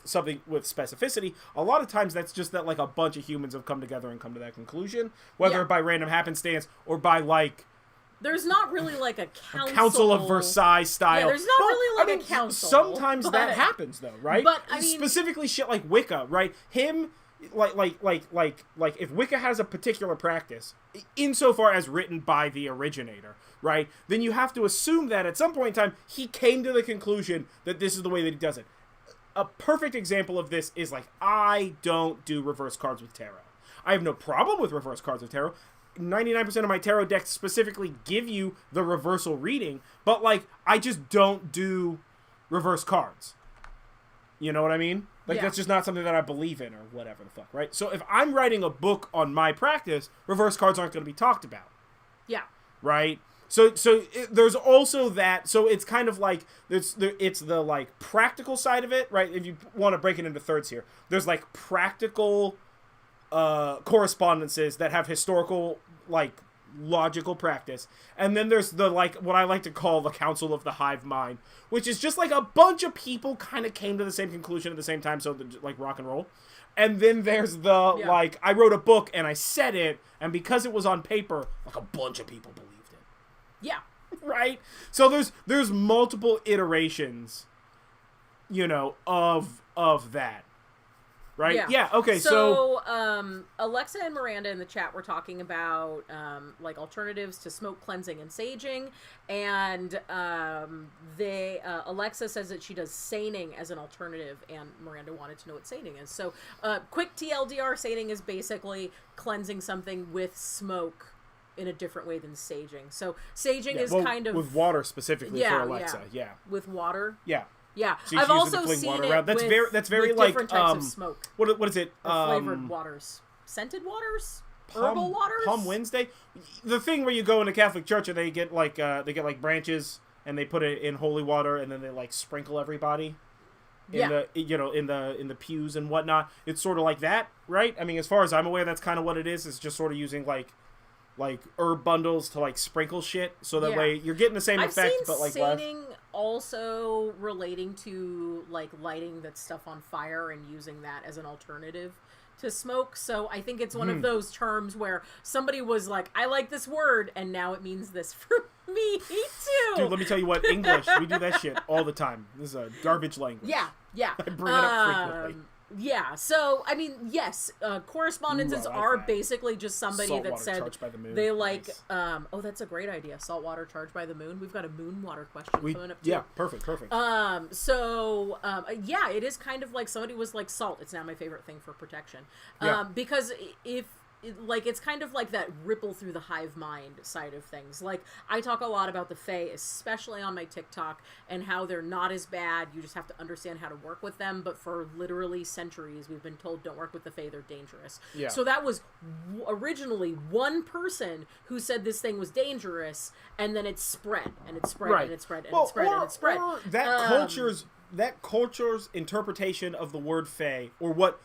something with specificity, a lot of times that's just that like a bunch of humans have come together and come to that conclusion, whether by random happenstance or by like there's not really like a council of Versailles style. Yeah, there's not really like a council. Sometimes that happens though, right? But I mean, specifically shit like Wicca, right? Like if Wicca has a particular practice, insofar as written by the originator, right? Then you have to assume that at some point in time he came to the conclusion that this is the way that he does it. A perfect example of this is like I don't do reverse cards with tarot. I have no problem with reverse cards with tarot. 99% of my tarot decks specifically give you the reversal reading, but like I just don't do reverse cards. You know what I mean? Like that's just not something that I believe in or whatever the fuck, right? So if I'm writing a book on my practice, reverse cards aren't going to be talked about. Yeah. Right? So there's also that, so it's kind of like it's the like practical side of it, right? If you want to break it into thirds here. There's like practical correspondences that have historical like logical practice, and then there's the like what I like to call the council of the hive mind, which is just like a bunch of people kind of came to the same conclusion at the same time, so like rock and roll. And then there's the like I wrote a book and I said it, and because it was on paper, like a bunch of people believed it. Yeah. Right? So there's multiple iterations, you know, of that. Right? Yeah, okay, so Alexa and Miranda in the chat were talking about, like, alternatives to smoke cleansing and saging, and Alexa says that she does seining as an alternative, and Miranda wanted to know what seining is. So, quick TLDR, seining is basically cleansing something with smoke in a different way than saging. So, saging is kind of... with water specifically for Alexa, With water? Yeah. Yeah, She's I've also seen it around. That's very with like different types of smoke. What is it? Flavored waters, scented waters, herbal waters. Palm Wednesday, the thing where you go into Catholic church and they get like branches and they put it in holy water and then they like sprinkle everybody in the pews and whatnot. It's sort of like that, right? I mean, as far as I'm aware, that's kind of what it is. It's just sort of using like herb bundles to like sprinkle shit, so that way you're getting the same effect, but like less. Also relating to like lighting that stuff on fire and using that as an alternative to smoke. So I think it's one of those terms where somebody was like, I like this word, and now it means this for me too. Dude, let me tell you what, English, we do that shit all the time. This is a garbage language. Yeah. I bring it up frequently. Yeah, so, I mean, yes, correspondences are basically just somebody that said they like, oh, that's a great idea, saltwater charged by the moon. We've got a moon water question coming up, too. Yeah, perfect. Yeah, it is kind of like somebody was like, salt, it's now my favorite thing for protection. Because it's kind of like that ripple through the hive mind side of things. Like, I talk a lot about the Fae, especially on my TikTok, and how they're not as bad. You just have to understand how to work with them. But for literally centuries, we've been told, don't work with the Fae, they're dangerous. Yeah. So that was originally one person who said this thing was dangerous, and then it spread, and it spread, and it spread, and it spread, and it spread. Or that culture's interpretation of the word Fae, or what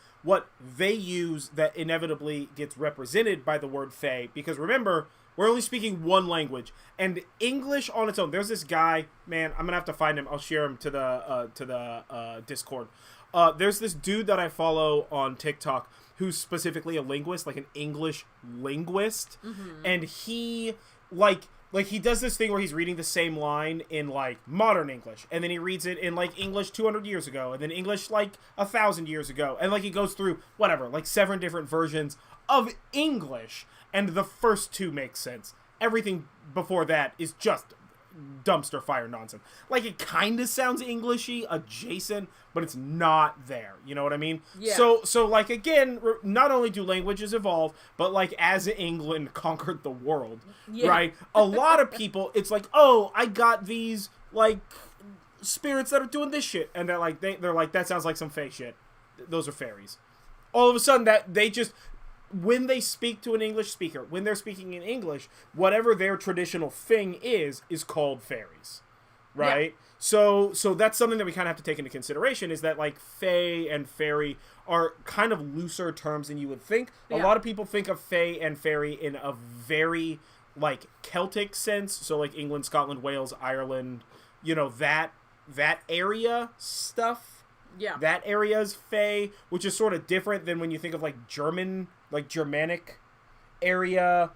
they use that inevitably gets represented by the word Fae, because remember, we're only speaking one language, and English on its own, there's this guy, man, I'm gonna have to find him, I'll share him to the Discord. There's this dude that I follow on TikTok who's specifically a linguist, like an English linguist, and he, like he does this thing where he's reading the same line in, like, modern English, and then he reads it in, like, English 200 years ago, and then English, like, 1,000 years ago, and, like, he goes through, whatever, like, 7 different versions of English, and the first 2 make sense. Everything before that is just dumpster fire nonsense. Like, it kind of sounds Englishy, adjacent, but it's not there. You know what I mean? Yeah. So like, again, not only do languages evolve, but, like, as England conquered the world, right? A lot of people, it's like, oh, I got these, like, spirits that are doing this shit. And they're like, that sounds like some fake shit. Those are fairies. All of a sudden, that they just... when they speak to an English speaker, when they're speaking in English, whatever their traditional thing is called fairies, right? Yeah. So that's something that we kind of have to take into consideration, is that, like, fae and fairy are kind of looser terms than you would think. Yeah. A lot of people think of fae and fairy in a very, like Celtic sense, so like England, Scotland, Wales, Ireland, you know, that area stuff. Yeah. That area's Fae, which is sort of different than when you think of like Germanic area,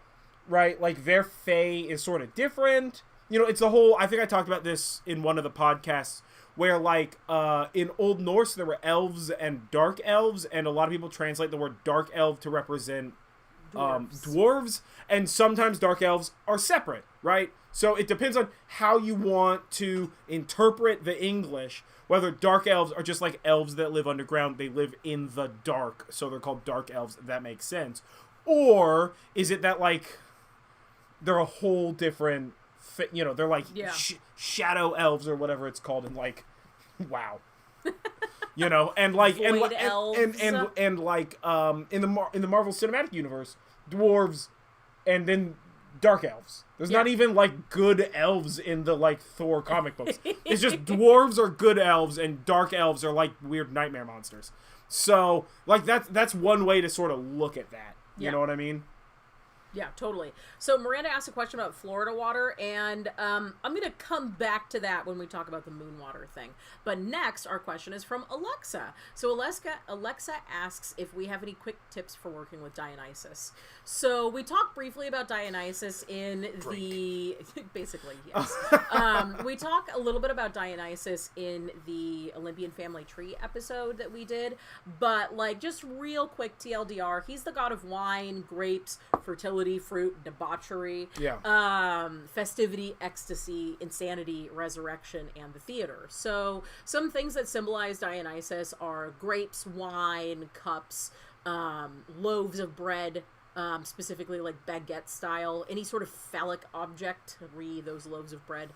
right? Like their Fae is sort of different. You know, it's the whole, I think I talked about this in one of the podcasts, where like in Old Norse there were elves and dark elves, and a lot of people translate the word dark elf to represent dwarves, and sometimes dark elves are separate, right? So it depends on how you want to interpret the English, whether dark elves are just like elves that live underground, they live in the dark, so they're called dark elves, if that makes sense. Or is it that like they're a whole different, you know, they're like shadow elves or whatever it's called, and like, wow. You know, and like and like in the Marvel Cinematic Universe, dwarves and then dark elves. There's not even like good elves in the like Thor comic books. It's just dwarves are good elves and dark elves are like weird nightmare monsters. So like that's one way to sort of look at that. You know what I mean? Yeah, totally. So Miranda asked a question about Florida water, and I'm going to come back to that when we talk about the moon water thing. But next, our question is from Alexa. So Alexa asks if we have any quick tips for working with Dionysus. So we talked briefly about Dionysus in the... Basically, yes. We talk a little bit about Dionysus in the Olympian Family Tree episode that we did. But, like, just real quick TLDR, he's the god of wine, grapes, fertility, fruit, debauchery, festivity, ecstasy, insanity, resurrection, and the theater. So some things that symbolize Dionysus are grapes, wine, cups, loaves of bread, specifically like baguette style, any sort of phallic object, those loaves of bread,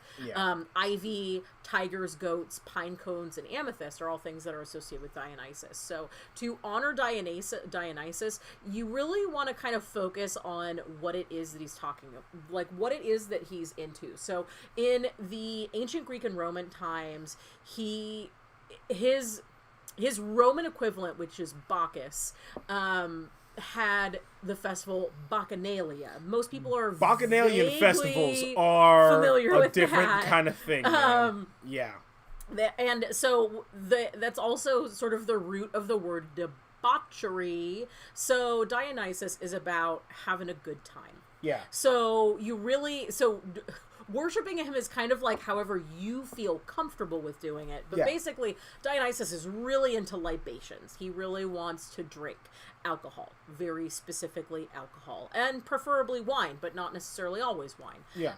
ivy, tigers, goats, pine cones, and amethyst are all things that are associated with Dionysus. So to honor Dionysus, you really want to kind of focus on what it is that he's talking about, like what it is that he's into. So in the ancient Greek and Roman times, his Roman equivalent, which is Bacchus, had the festival Bacchanalia. Most people are Bacchanalian festivals are familiar a with different that. kind of thing. And so that's also sort of the root of the word debauchery. So Dionysus is about having a good time. Yeah. So worshipping him is kind of like however you feel comfortable with doing it. But basically, Dionysus is really into libations. He really wants to drink alcohol, very specifically alcohol, and preferably wine, but not necessarily always wine. Yeah.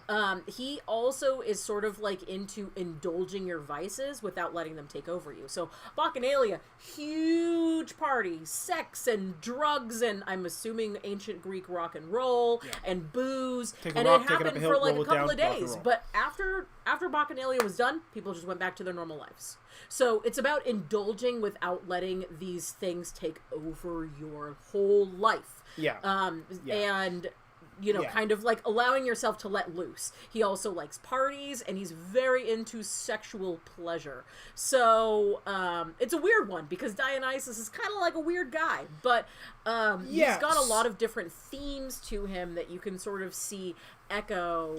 He also is sort of like into indulging your vices without letting them take over you. So Bacchanalia, huge party, sex and drugs, and I'm assuming ancient Greek rock and roll and booze, and it happened for like a couple of days. But after Bacchanalia was done, people just went back to their normal lives. So it's about indulging without letting these things take over your whole life. And kind of like allowing yourself to let loose. He also likes parties, and he's very into sexual pleasure. So it's a weird one because Dionysus is kind of like a weird guy, but he's got a lot of different themes to him that you can sort of see echo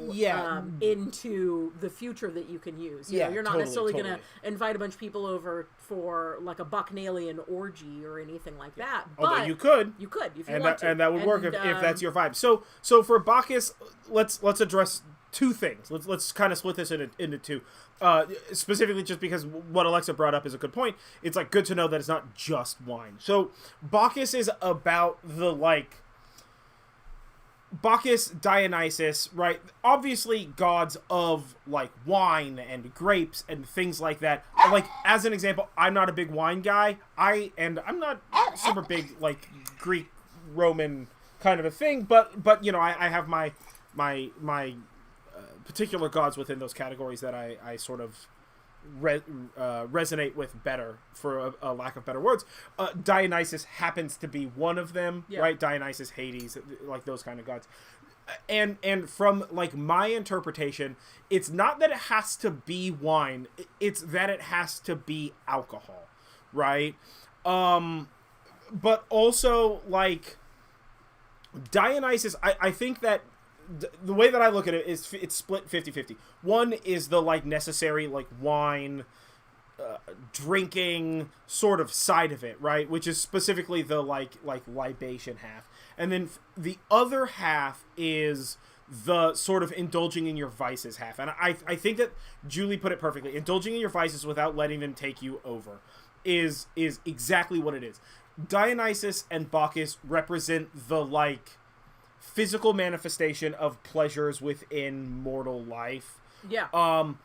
into the future that you can use. You know, you're not necessarily going to invite a bunch of people over for like a Bacchanalian orgy or anything like that. But although you could if you want to. And that would work if that's your vibe. So for Bacchus, let's address two things. Let's kind of split this into two. Specifically just because what Alexa brought up is a good point. It's like good to know that it's not just wine. So Bacchus is about the like Bacchus, Dionysus, right? Obviously gods of like wine and grapes and things like that. Like as an example, I'm not a big wine guy. I'm not super big like Greek, Roman kind of a thing, but you know, I have my particular gods within those categories that I sort of resonate with better, for a lack of better words. Dionysus happens to be one of them, right? Dionysus, Hades, like those kind of gods. And from like my interpretation, it's not that it has to be wine, it's that it has to be alcohol, right? But also like Dionysus, I think that the way that I look at it is it's split 50-50. One is the like necessary like wine, drinking sort of side of it, right? Which is specifically the like libation half. And then the other half is the sort of indulging in your vices half. And I think that Julie put it perfectly. Indulging in your vices without letting them take you over is exactly what it is. Dionysus and Bacchus represent the like physical manifestation of pleasures within mortal life. Yeah.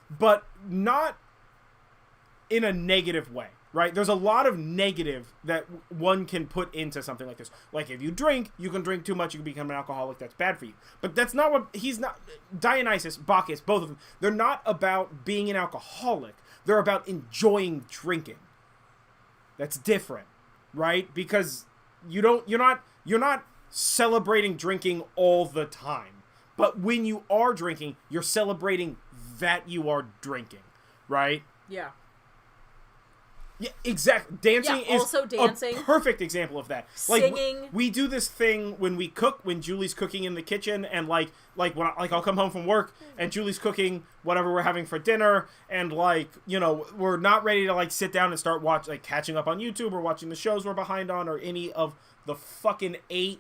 But not in a negative way, right? There's a lot of negative that one can put into something like this. Like if you drink, you can drink too much, you can become an alcoholic, that's bad for you. But that's not what he's not. Dionysus, Bacchus, both of them, they're not about being an alcoholic. They're about enjoying drinking. That's different, right? Because you're not celebrating drinking all the time. But when you are drinking, you're celebrating that you are drinking, right? Yeah. Yeah, exactly. Dancing is also dancing. A perfect example of that. Singing. Like, we do this thing when we cook, when Julie's cooking in the kitchen, and like when I'll come home from work and Julie's cooking whatever we're having for dinner, and like, you know, we're not ready to like sit down and start catching up on YouTube or watching the shows we're behind on or any of the fucking 8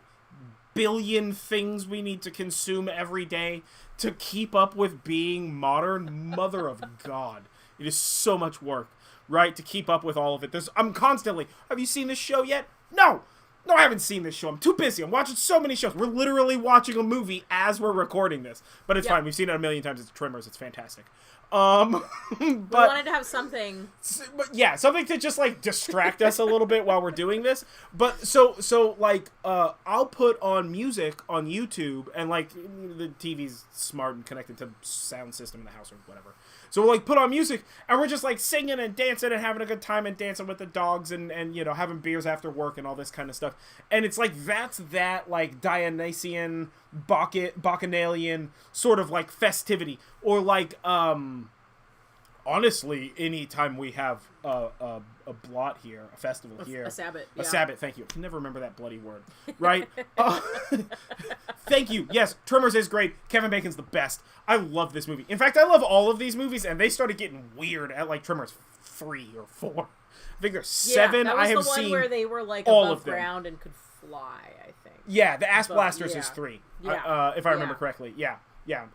billion things we need to consume every day to keep up with being modern. Mother of God. It is so much work. Right, to keep up with all of it. I'm constantly, have you seen this show yet? No, I haven't seen this show. I'm too busy. I'm watching so many shows. We're literally watching a movie as we're recording this. But it's fine. We've seen it a million times. It's Tremors. It's fantastic. But we wanted to have something. Yeah, something to just like distract us a little bit while we're doing this. But so like I'll put on music on YouTube, and like the TV's smart and connected to sound system in the house or whatever. So we'll like put on music and we're just like singing and dancing and having a good time and dancing with the dogs and you know, having beers after work and all this kind of stuff. And it's like that's that like Dionysian Bacchanalian sort of like festivity, or like honestly, anytime we have a blot here, a festival here, a Sabbath, a Sabbath. Thank you. I can never remember that bloody word. Right? Thank you. Yes, Tremors is great. Kevin Bacon's the best. I love this movie. In fact, I love all of these movies, and they started getting weird at like Tremors 3 or 4. I think there's 7. That was I have the one seen where they were like all above of them. ground and could fly. I think. Yeah, the Ass Blasters is 3. Yeah. If I remember correctly. Yeah. Yeah,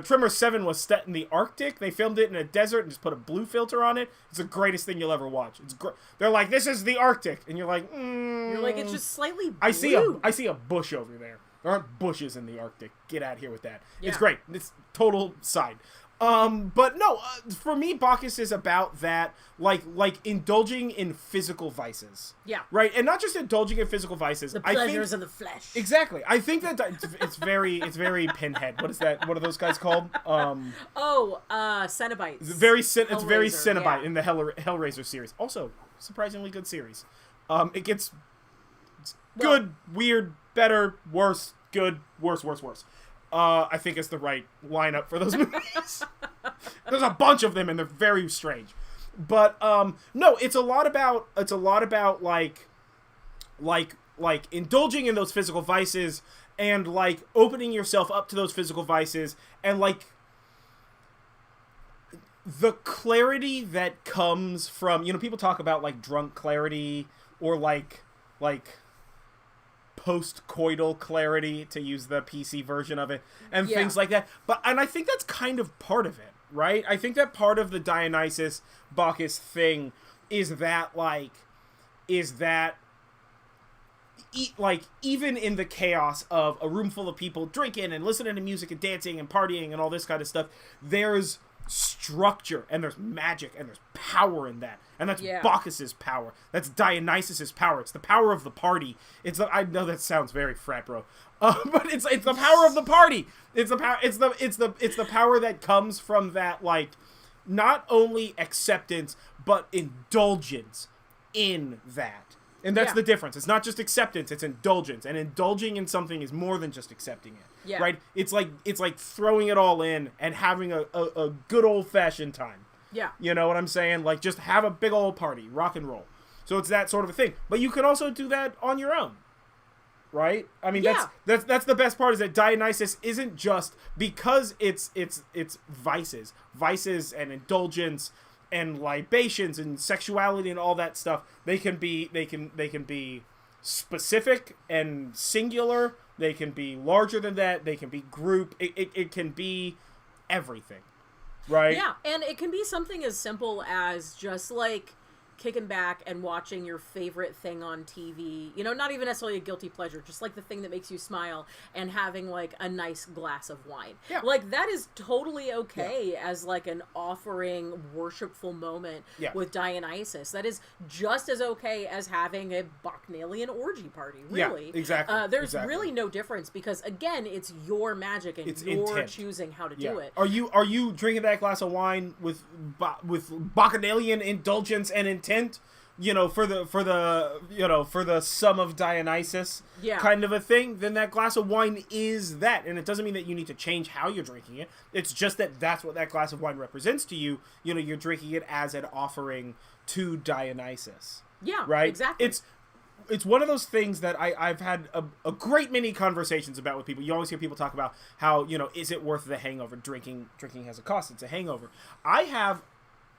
Tremors 7 was set in the Arctic. They filmed it in a desert and just put a blue filter on it. It's the greatest thing you'll ever watch. It's They're like, this is the Arctic, and you're like, You're like, it's just slightly blue. I see a bush over there. There aren't bushes in the Arctic. Get out of here with that. Yeah. It's great. It's total side. But no, for me, Bacchus is about that, like indulging in physical vices. Yeah. Right? And not just indulging in physical vices. The pleasures of the flesh. Exactly. I think that it's very Pinhead. What is that? What are those guys called? Cenobites. It's very Cenobite in the Hellraiser series. Also, surprisingly good series. It gets good, weird, better, worse, good, worse. I think it's the right lineup for those movies. There's a bunch of them and they're very strange. But no, it's a lot about like indulging in those physical vices and like opening yourself up to those physical vices and like the clarity that comes from, you know, people talk about like drunk clarity or like post-coital clarity, to use the PC version of it, and things like that. And I think that's kind of part of it, right? I think that part of the Dionysus Bacchus thing is that even in the chaos of a room full of people drinking and listening to music and dancing and partying and all this kind of stuff, there's structure and there's magic and there's power in that, and that's Bacchus's power. That's Dionysus's power. It's the power of the party. I know that sounds very frat bro, but it's the power of the party. It's the power. It's the power that comes from that, like, not only acceptance but indulgence in that. And that's the difference. It's not just acceptance, it's indulgence. And indulging in something is more than just accepting it. Yeah. Right? It's like throwing it all in and having a good old-fashioned time. Yeah. You know what I'm saying? Like, just have a big old party, rock and roll. So it's that sort of a thing. But you can also do that on your own. right? I mean, Yeah. that's the best part, is that Dionysus isn't just, because it's vices and indulgence and libations and sexuality and all that stuff. They can be specific and singular. They can be larger than that. They can be group. It can be everything, right? Yeah, and it can be something as simple as just like kicking back and watching your favorite thing on TV. You know, not even necessarily a guilty pleasure, just like the thing that makes you smile, and having like a nice glass of wine. Yeah. Like that is totally okay as like an offering, worshipful moment with Dionysus. That is just as okay as having a Bacchanalian orgy party, really. Yeah, exactly. There's really no difference, because again, it's your magic and you're intent. choosing how to do it. Are you drinking that glass of wine with Bacchanalian indulgence and intent, you know, for the sum of Dionysus, kind of a thing? Then that glass of wine is that, and it doesn't mean that you need to change how you're drinking it. It's just that that's what that glass of wine represents to you. You know, you're drinking it as an offering to Dionysus. Yeah, right. Exactly. It's one of those things that I've had a great many conversations about with people. You always hear people talk about how, you know, is it worth the hangover? Drinking has a cost. It's a hangover. I have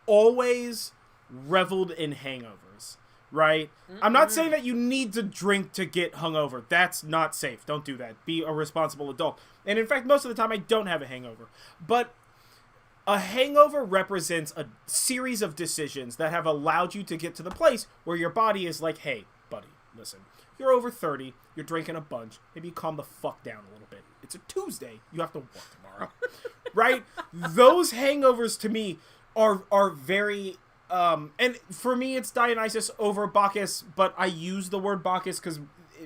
always reveled in hangovers, right? I'm not saying that you need to drink to get hungover. That's not safe. Don't do that. Be a responsible adult. And in fact, most of the time I don't have a hangover. But a hangover represents a series of decisions that have allowed you to get to the place where your body is like, hey, buddy, listen, you're over 30, you're drinking a bunch, maybe you calm the fuck down a little bit. It's a Tuesday, you have to work tomorrow. Right? Those hangovers to me are very... and for me, it's Dionysus over Bacchus, but I use the word Bacchus because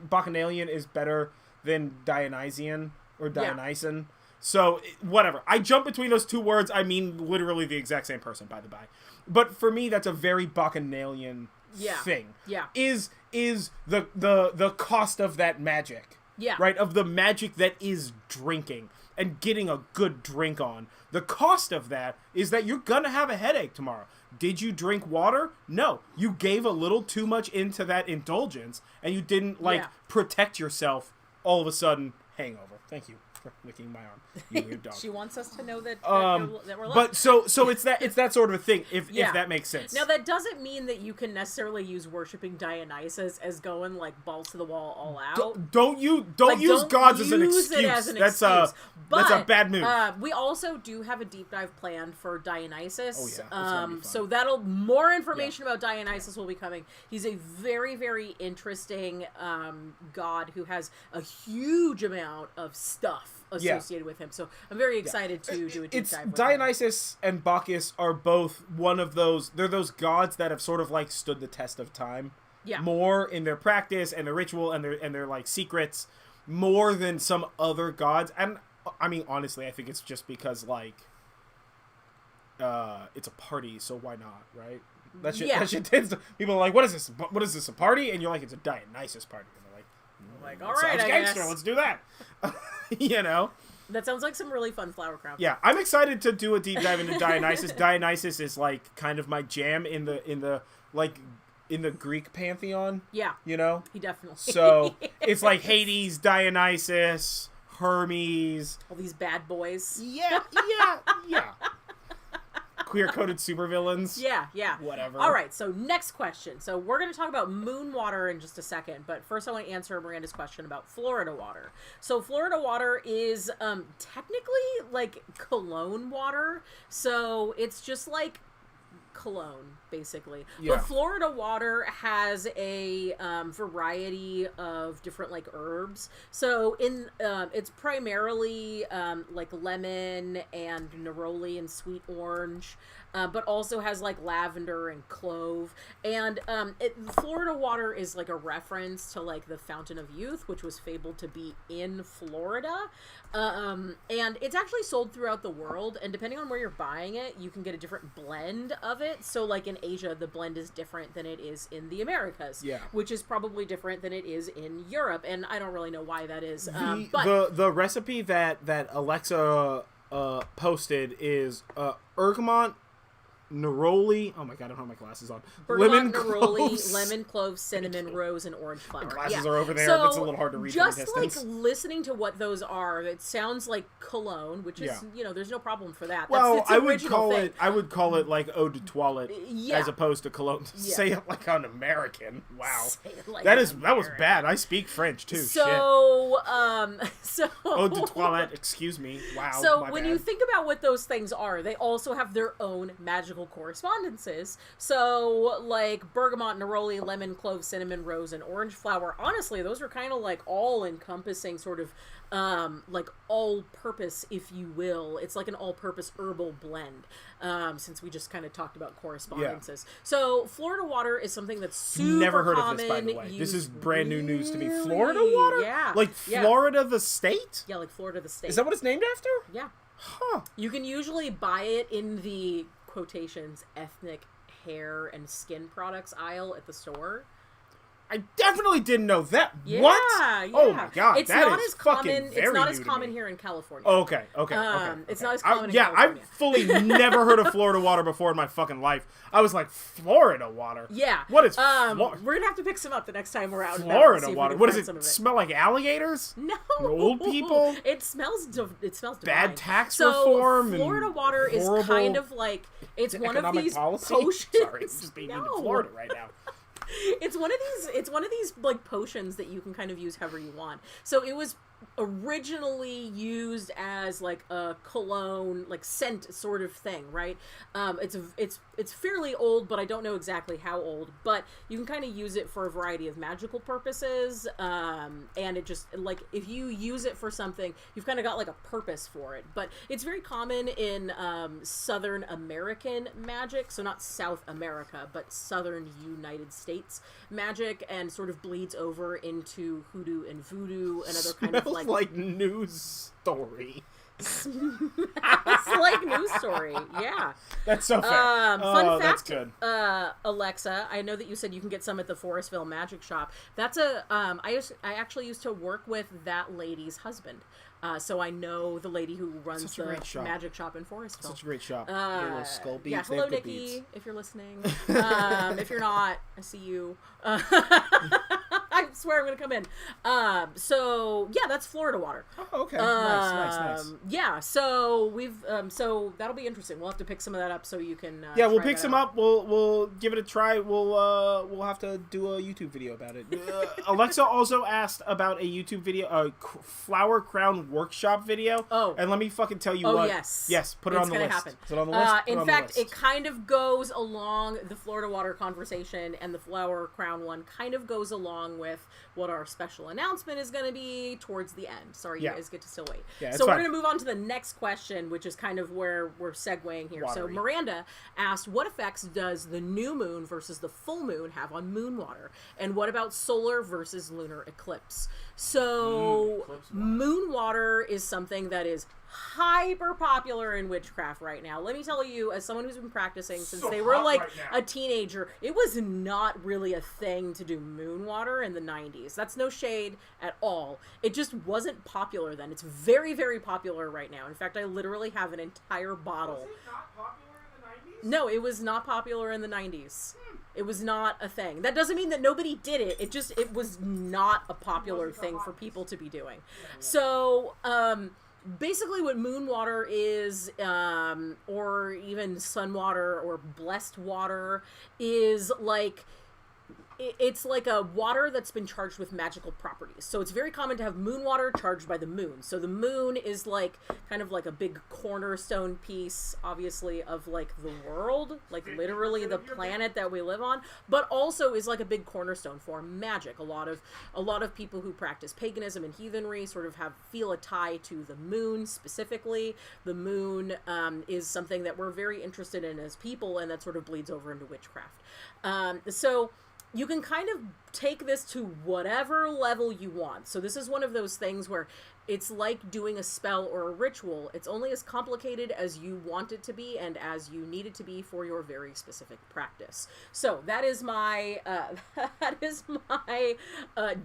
Bacchanalian is better than Dionysian or Dionysian. Yeah. So, whatever. I jump between those two words. I mean literally the exact same person, by the by. But for me, that's a very Bacchanalian thing. Yeah. Is the cost of that magic. Yeah. Right? Of the magic that is drinking and getting a good drink on. The cost of that is that you're gonna have a headache tomorrow. Did you drink water? No. You gave a little too much into that indulgence, and you didn't, protect yourself. All of a sudden, hangover. Thank you for licking my arm, you weird dog. She wants us to know that we're loved. But so it's that sort of a thing, if that makes sense. Now, that doesn't mean that you can necessarily use worshiping Dionysus as going, like, balls to the wall all out. Don't use gods as an excuse. That's a bad move. We also do have a deep dive planned for Dionysus. Oh, yeah. So more information about Dionysus will be coming. He's a very, very interesting god who has a huge amount of stuff associated with him. So I'm very excited to do a deep dive with Dionysus and Bacchus are both one of those, they're those gods that have sort of like stood the test of time. Yeah. More in their practice and their ritual and their like secrets, more than some other gods. And I mean, honestly, I think it's just because like it's a party, so why not, right? That shit tends to, people are like, what is this, a party? And you're like, it's a Dionysus party. And they're like, all right, I guess. Let's do that. You know? That sounds like some really fun flower crown. Yeah, I'm excited to do a deep dive into Dionysus. Dionysus is like kind of my jam in the Greek pantheon. Yeah. You know? He definitely So it's like Hades, Dionysus, Hermes. All these bad boys. Yeah. Queer-coded supervillains. Yeah. Whatever. All right, so next question. So we're going to talk about moon water in just a second, but first I want to answer Miranda's question about Florida water. So Florida water is technically like cologne water, so it's just like cologne, basically. Yeah. But Florida water has a variety of different like herbs. So it's primarily like lemon and neroli and sweet orange, but also has like lavender and clove. And Florida water is like a reference to like the Fountain of Youth, which was fabled to be in Florida. And it's actually sold throughout the world, and depending on where you're buying it, you can get a different blend of it. So like in Asia, the blend is different than it is in the Americas, which is probably different than it is in Europe, and I don't really know why that is. But the recipe that Alexa posted is bergamot, neroli. Oh my god, I don't have my glasses on. Bergamot, neroli, lemon, clove, cinnamon, rose, and orange flower. My glasses are over there. So it's a little hard to read from a distance. Just like listening to what those are, it sounds like cologne, which is there's no problem for that. Well, That's I would call it like eau de toilette as opposed to cologne. Yeah. Say it like an American. Wow, like that was bad. I speak French too. So eau de toilette. Excuse me. Wow. So when you think about what those things are, they also have their own magical correspondences. So, like, bergamot, neroli, lemon, clove, cinnamon, rose, and orange flower. Honestly, those are kind of, like, all-encompassing sort of, like, all-purpose, if you will. It's like an all-purpose herbal blend, since we just kind of talked about correspondences. Yeah. So, Florida water is something that's super Never heard common. of this, by the way. This is brand new news to me. Florida water? Yeah. Like, Florida the state? Yeah, like Florida the state. Is that what it's named after? Yeah. Huh. You can usually buy it in the quotations ethnic hair and skin products aisle at the store. I definitely didn't know that. Yeah, what? Yeah. Oh my god, it's that not is as common. fucking very It's not new as to common me. here in California. Okay. It's not as common. In I've California. fully never heard of Florida water before in my fucking life. I was like, Florida water. Yeah. What is? We're gonna have to pick some up the next time we're out. Florida water. What does it smell like? Alligators? No. Old people? It smells. It smells divine. Bad tax reform. Florida water is kind of like it's one of these potions. Sorry, I'm just being into Florida right now. It's one of these like potions that you can kind of use however you want. So it was originally used as like a cologne, like scent sort of thing, right? It's fairly old, but I don't know exactly how old. But you can kind of use it for a variety of magical purposes, and it just like if you use it for something, you've kind of got like a purpose for it. But it's very common in Southern American magic, so not South America, but Southern United States magic, and sort of bleeds over into hoodoo and voodoo and other kind of like news story. It's like news story, yeah. That's so fair. Fun fact, that's good. Alexa, I know that you said you can get some at the Forestville Magic Shop. That's I actually used to work with that lady's husband. So I know the lady who runs the magic shop in Forestville. Such a great shop. Little skull beads. Yeah, hello Nikki, if you're listening. If you're not, I see you. I swear I'm gonna come in. So yeah, that's Florida water. Oh, okay. Nice. Yeah, so we've so that'll be interesting. We'll have to pick some of that up so you can. Yeah, we'll pick some up. We'll give it a try. We'll have to do a YouTube video about it. Alexa also asked about a YouTube video, a flower crown workshop video. Oh, and let me fucking tell you what. Yes, put it on the list. Happen. Is it on the list? In fact, it kind of goes along the Florida water conversation, and the flower crown one kind of goes along with what our special announcement is going to be towards the end. Sorry, you guys get to still wait. Yeah, so we're going to move on to the next question, which is kind of where we're segueing here. Watery. So Miranda asked, what effects does the new moon versus the full moon have on moon water? And what about solar versus lunar eclipse? So moon water is something that is hyper popular in witchcraft right now. Let me tell you, as someone who's been practicing since they were like a teenager, it was not really a thing to do moon water in the 90s. That's no shade at all. It just wasn't popular then. It's very, very popular right now. In fact, I literally have an entire bottle. Was it not popular in the 90s? No, it was not popular in the 90s. It was not a thing. That doesn't mean that nobody did it. It was not a popular thing for people to be doing. So, basically what moon water is, or even sun water or blessed water, is like, it's like a water that's been charged with magical properties. So it's very common to have moon water charged by the moon. So the moon is like kind of like a big cornerstone piece, obviously, of like the world, like literally the planet that we live on, but also is like a big cornerstone for magic. A lot of people who practice paganism and heathenry sort of feel a tie to the moon specifically. The moon is something that we're very interested in as people, and that sort of bleeds over into witchcraft. So you can kind of take this to whatever level you want. So this is one of those things where it's like doing a spell or a ritual. It's only as complicated as you want it to be and as you need it to be for your very specific practice. So that is my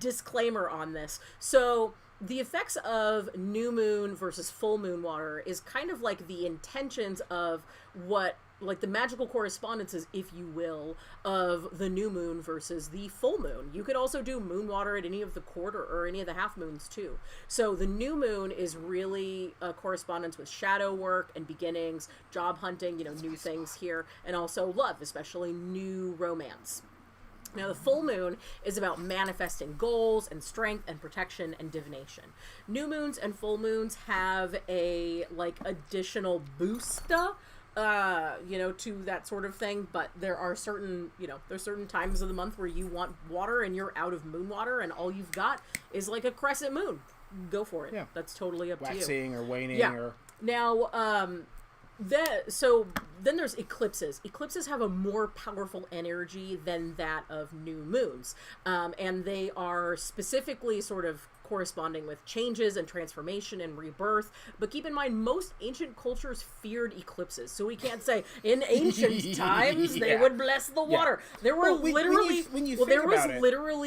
disclaimer on this. So the effects of new moon versus full moon water is kind of like the intentions of what like the magical correspondences, if you will, of the new moon versus the full moon. You could also do moon water at any of the quarter or any of the half moons too. So the new moon is really a correspondence with shadow work and beginnings, job hunting, new things here, and also love, especially new romance. Now, the full moon is about manifesting goals and strength and protection and divination. New moons and full moons have a, additional boost, to that sort of thing, but there are certain, there's certain times of the month where you want water and you're out of moon water and all you've got is like a crescent moon. Go for it. Yeah. That's totally up to you. Waxing or waning or... Now, then there's eclipses. Eclipses have a more powerful energy than that of new moons. And they are specifically sort of corresponding with changes and transformation and rebirth. But keep in mind, most ancient cultures feared eclipses. So we can't say in ancient times they would bless the water. There were literally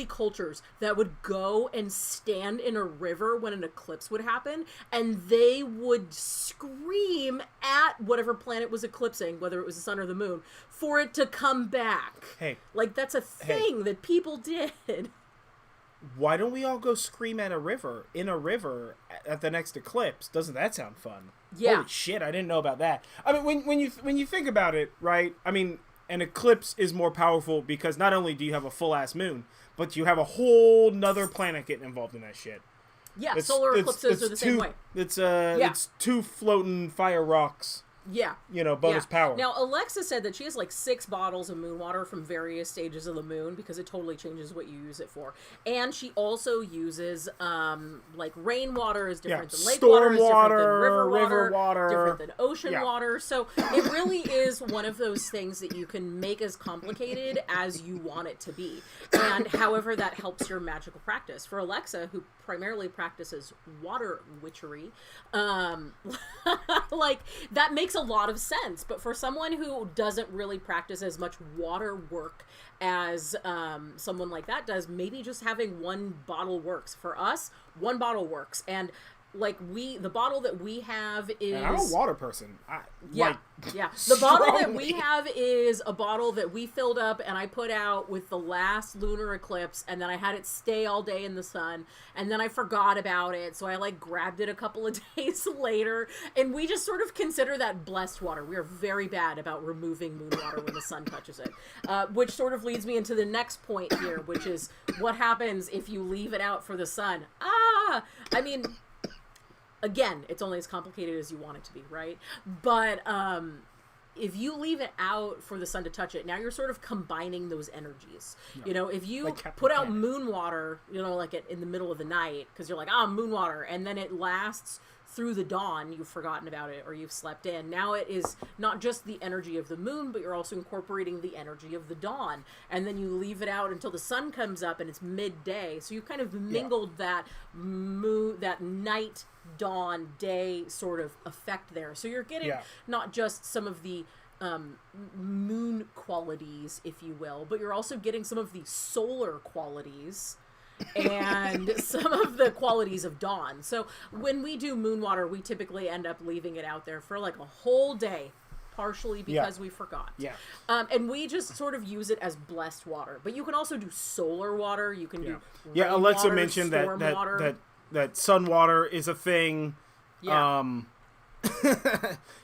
cultures that would go and stand in a river when an eclipse would happen, and they would scream at whatever planet was eclipsing, whether it was the sun or the moon, for it to come back. Hey. That's a thing that people did. Why don't we all go scream in a river at the next eclipse? Doesn't that sound fun? Yeah. Holy shit, I didn't know about that. I mean, when you think about it, right? I mean, an eclipse is more powerful because not only do you have a full-ass moon, but you have a whole nother planet getting involved in that shit. Yeah, solar eclipses are the same way. It's two floating fire rocks. Yeah. Bonus power. Now, Alexa said that she has 6 bottles of moon water from various stages of the moon because it totally changes what you use it for. And she also uses, rainwater is different than lake water, is different than river water, different than ocean water. So it really is one of those things that you can make as complicated as you want it to be. And however that helps your magical practice. For Alexa, who primarily practices water witchery, that makes a lot of sense. But for someone who doesn't really practice as much water work as someone like that does, maybe just having one bottle works. For us, one bottle works. And the bottle that we have is... And I'm a water person. The bottle that we have is a bottle that we filled up and I put out with the last lunar eclipse, and then I had it stay all day in the sun, and then I forgot about it, so I grabbed it a couple of days later, and we just sort of consider that blessed water. We are very bad about removing moon water when the sun touches it, which sort of leads me into the next point here, which is what happens if you leave it out for the sun. I mean... Again, it's only as complicated as you want it to be, right? But if you leave it out for the sun to touch it, now you're sort of combining those energies. No. If you put out moon water, in the middle of the night, because you're like, moon water, and then it lasts through the dawn, you've forgotten about it or you've slept in. Now it is not just the energy of the moon, but you're also incorporating the energy of the dawn. And then you leave it out until the sun comes up and it's midday. So you kind of mingled that night, dawn, day sort of effect there. So you're getting not just some of the moon qualities, if you will, but you're also getting some of the solar qualities and some of the qualities of dawn. So when we do moon water, we typically end up leaving it out there for a whole day, partially because we forgot. Yeah. And we just sort of use it as blessed water. But you can also do solar water. You can do rain Alexa water, mentioned water. that sun water is a thing. Yeah.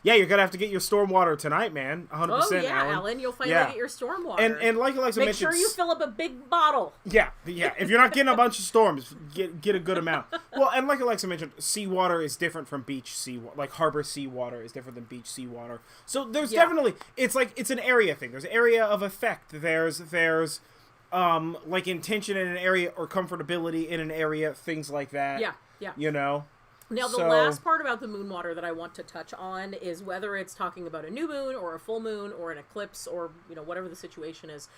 You're gonna have to get your storm water tonight, man. 100%. Oh yeah, Alan, you'll finally get your storm water. And like Alexa mentioned, make sure you fill up a big bottle. Yeah. If you're not getting a bunch of storms, get a good amount. Well, and like Alexa mentioned, seawater is different from beach seawater. Like harbor seawater is different than beach seawater. So there's definitely it's an area thing. There's area of effect. There's intention in an area or comfortability in an area, things like that. Yeah. Now, the last part about the moon water that I want to touch on is whether it's talking about a new moon or a full moon or an eclipse or, whatever the situation is.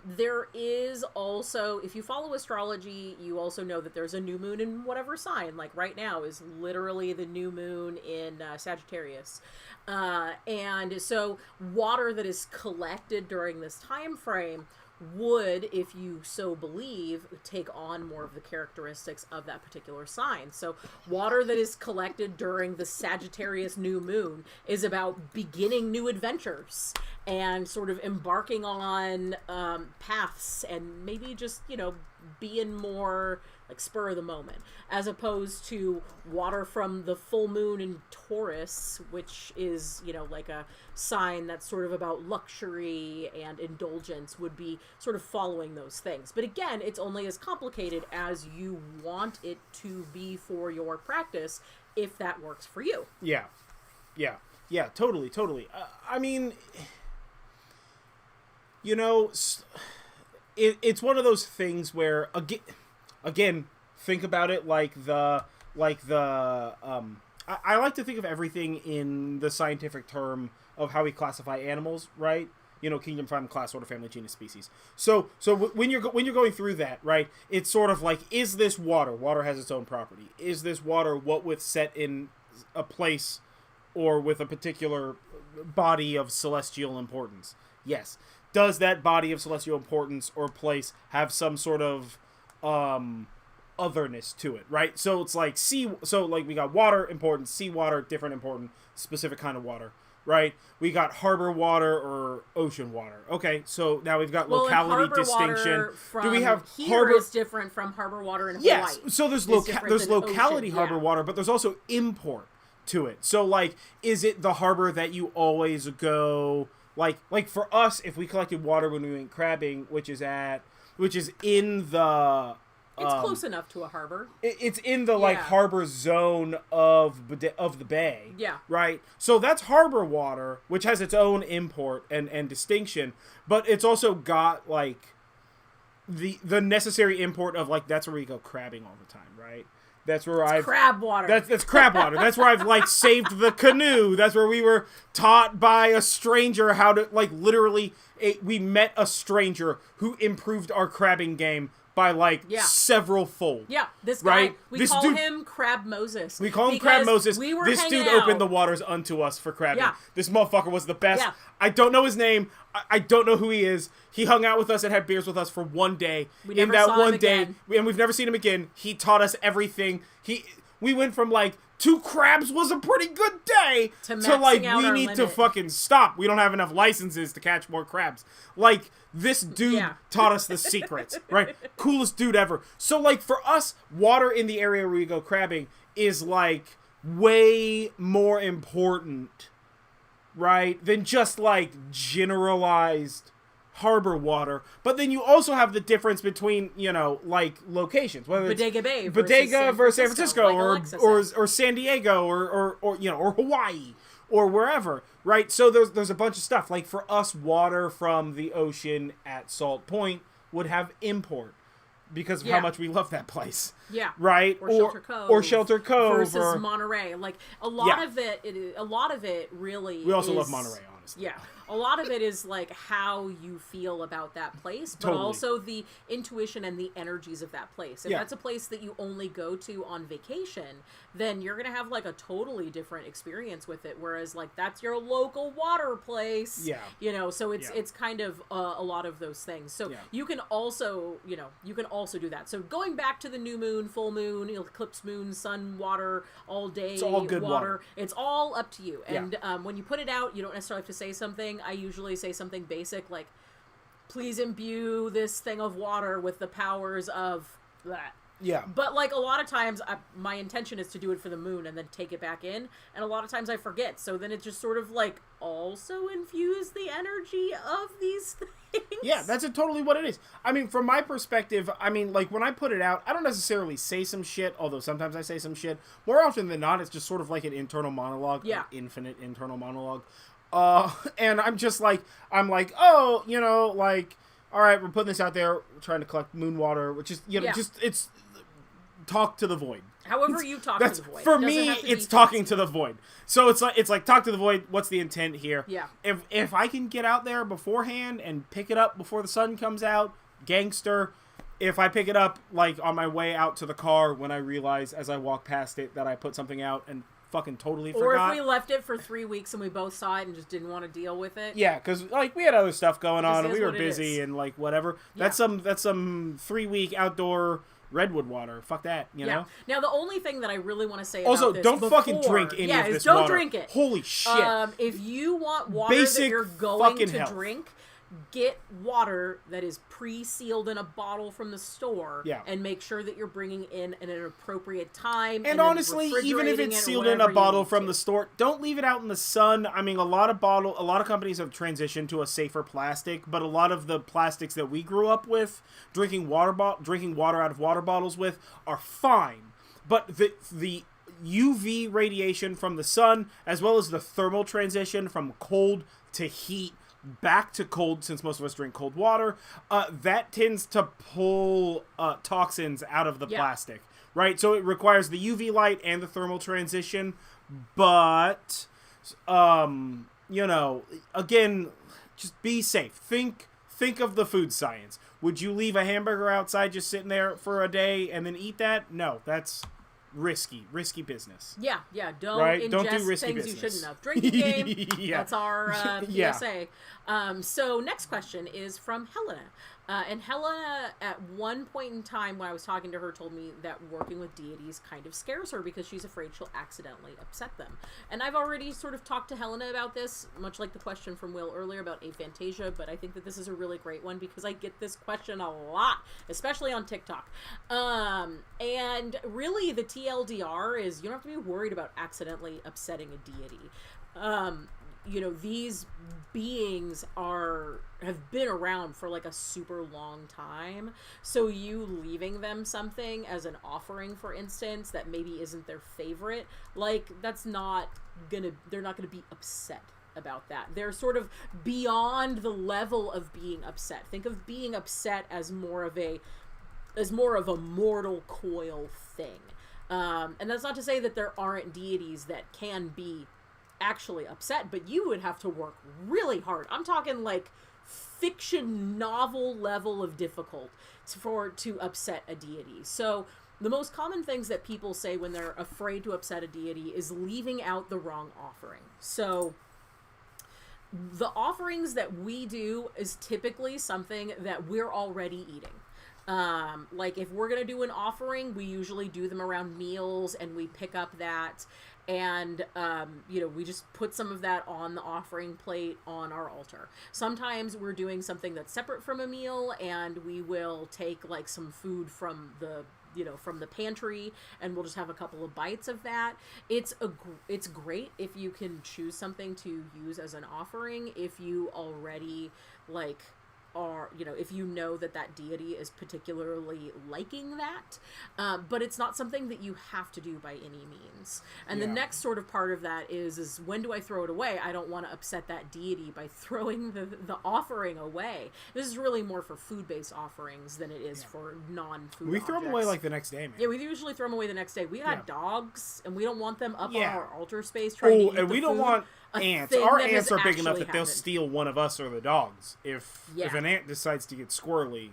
There is also, if you follow astrology, you also know that there's a new moon in whatever sign. Like right now is literally the new moon in Sagittarius. And so water that is collected during this time frame would, if you so believe, take on more of the characteristics of that particular sign. So water that is collected during the Sagittarius new moon is about beginning new adventures and sort of embarking on paths and maybe just, being more like spur of the moment, as opposed to water from the full moon in Taurus, which is, like a sign that's sort of about luxury and indulgence, would be sort of following those things. But again, it's only as complicated as you want it to be for your practice, if that works for you. Yeah, totally. I mean, it's one of those things where, again, think about it I like to think of everything in the scientific term of how we classify animals, right? Kingdom, family, class, order, family, genus, species. So when you're going through that, right, it's sort of like, is this water? Water has its own property. Is this water what with set in a place or with a particular body of celestial importance? Yes. Does that body of celestial importance or place have some sort of otherness to it, right? So it's like we got water important, seawater different important, specific kind of water, right? We got harbor water or ocean water. Okay, so now we've got locality distinction. Do we have harbor is different from harbor water in Hawaii? Yes, so there's locality ocean, harbor water, but there's also import to it. So like, is it the harbor that you always go? Like for us, if we collected water when we went crabbing, which is in the... It's close enough to a harbor. It's in the, harbor zone of the bay. Yeah. Right? So that's harbor water, which has its own import and distinction, but it's also got, the necessary import of, that's where we go crabbing all the time, right? That's where crab water. That's crab water. That's where I've saved the canoe. That's where we were taught by a stranger how to literally we met a stranger who improved our crabbing game by several fold. Yeah, this guy, right? We call him Crab Moses. We call him Crab Moses. This dude opened the waters unto us for crabbing. Yeah. This motherfucker was the best. Yeah. I don't know his name. I don't know who he is. He hung out with us and had beers with us for one day. We never saw him again. And we've never seen him again. He taught us everything. We went from 2 crabs was a pretty good day to we need to fucking stop. We don't have enough licenses to catch more crabs. This dude taught us the secrets, right? Coolest dude ever. So for us, water in the area where we go crabbing is way more important, right, than just generalized harbor water. But then you also have the difference between locations, whether Bodega Bay versus San Francisco or San Diego or Hawaii or wherever, right? So there's a bunch of stuff. For us, water from the ocean at Salt Point would have import because of how much we love that place. Yeah. Right? Or Shelter Cove versus Monterey. A lot of it really we also love Monterey, honestly. Yeah. A lot of it is how you feel about that place, but also the intuition and the energies of that place. If that's a place that you only go to on vacation, then you're going to have a totally different experience with it. Whereas that's your local water place. Yeah. So it's kind of a lot of those things. So you can also, do that. So going back to the new moon, full moon, eclipse moon, sun, water, all day, it's all good water. It's all up to you. And when you put it out, you don't necessarily have to say something. I usually say something basic please imbue this thing of water with the powers of that. Yeah. But a lot of times my intention is to do it for the moon and then take it back in. And a lot of times I forget. So then it just sort of also infuse the energy of these things. Yeah, that's totally what it is. I mean, from my perspective, when I put it out, I don't necessarily say some shit, although sometimes I say some shit. More often than not, it's just sort of an internal monologue. Yeah. An infinite internal monologue. And I'm just all right, we're putting this out there, we're trying to collect moon water, which is, just, it's talk to the void. However you talk to the void. For me, it's talking to the void. So it's like talk to the void, what's the intent here? Yeah. If I can get out there beforehand and pick it up before the sun comes out, gangster. If I pick it up, on my way out to the car when I realize as I walk past it that I put something out and fucking totally or forgot. Or if we left it for 3 weeks and we both saw it and just didn't want to deal with it. Yeah, because, like, we had other stuff going on, and we were what busy, and, like, whatever. Yeah. That's some 3-week outdoor redwood water. Fuck that, you know? Now, the only thing that I really want to say also, about this don't fucking drink any of this don't water. drink it. Holy shit. If you want water that you're going to drink, get water that is pre-sealed in a bottle from the store, and make sure that you're bringing in at an appropriate time. And honestly, even if it's sealed in a bottle from the store, don't leave it out in the sun. I mean, a lot of companies have transitioned to a safer plastic, but a lot of the plastics that we grew up with, drinking water out of water bottles with, are fine. But the UV radiation from the sun, as well as the thermal transition from cold to heat, back to cold, since most of us drink cold water, that tends to pull toxins out of the plastic, right? So it requires the UV light and the thermal transition, but, you know, again, just be safe. Think of the food science. Would you leave a hamburger outside just sitting there for a day and then eat that? No, that's risky business. Yeah, don't ingest do risky things business. You shouldn't have. Drinking game, that's our PSA. So next question is from Helena. And Helena, at one point in time when I was talking to her, told me that working with deities kind of scares her because she's afraid she'll accidentally upset them. And I've already sort of talked to Helena about this, much like the question from Will earlier about a Fantasia, but I think that this is a really great one because I get this question a lot, especially on TikTok. And really the TLDR is you don't have to be worried about accidentally upsetting a deity. You know, these beings have been around for like a super long time. So you leaving them something as an offering, for instance, that maybe isn't their favorite, like they're not gonna be upset about that. They're sort of beyond the level of being upset. Think of being upset as more of a mortal coil thing. And that's not to say that there aren't deities that can be actually upset, but you would have to work really hard. I'm talking like fiction novel level of difficult to upset a deity. So the most common things that people say when they're afraid to upset a deity is leaving out the wrong offering. So the offerings that we do is typically something that we're already eating. Like if we're gonna do an offering, we usually do them around meals, and we pick up that, and you know, we just put some of that on the offering plate on our altar. Sometimes we're doing something that's separate from a meal, and we will take like some food from the pantry, and we'll just have a couple of bites of that. It's great if you can choose something to use as an offering if you already like are, you know, if you know that deity is particularly liking that, but it's not something that you have to do by any means. And the next sort of part of that is when do I throw it away? I don't want to upset that deity by throwing the offering away. This is really more for food-based offerings than it is for non-food We throw them away like the next day, man. Yeah, we usually throw them away the next day. We got dogs, and we don't want them up on our altar space trying to eat and we don't want ants. Our ants are big enough that they'll steal one of us or the dogs. If an ant decides to get squirrely,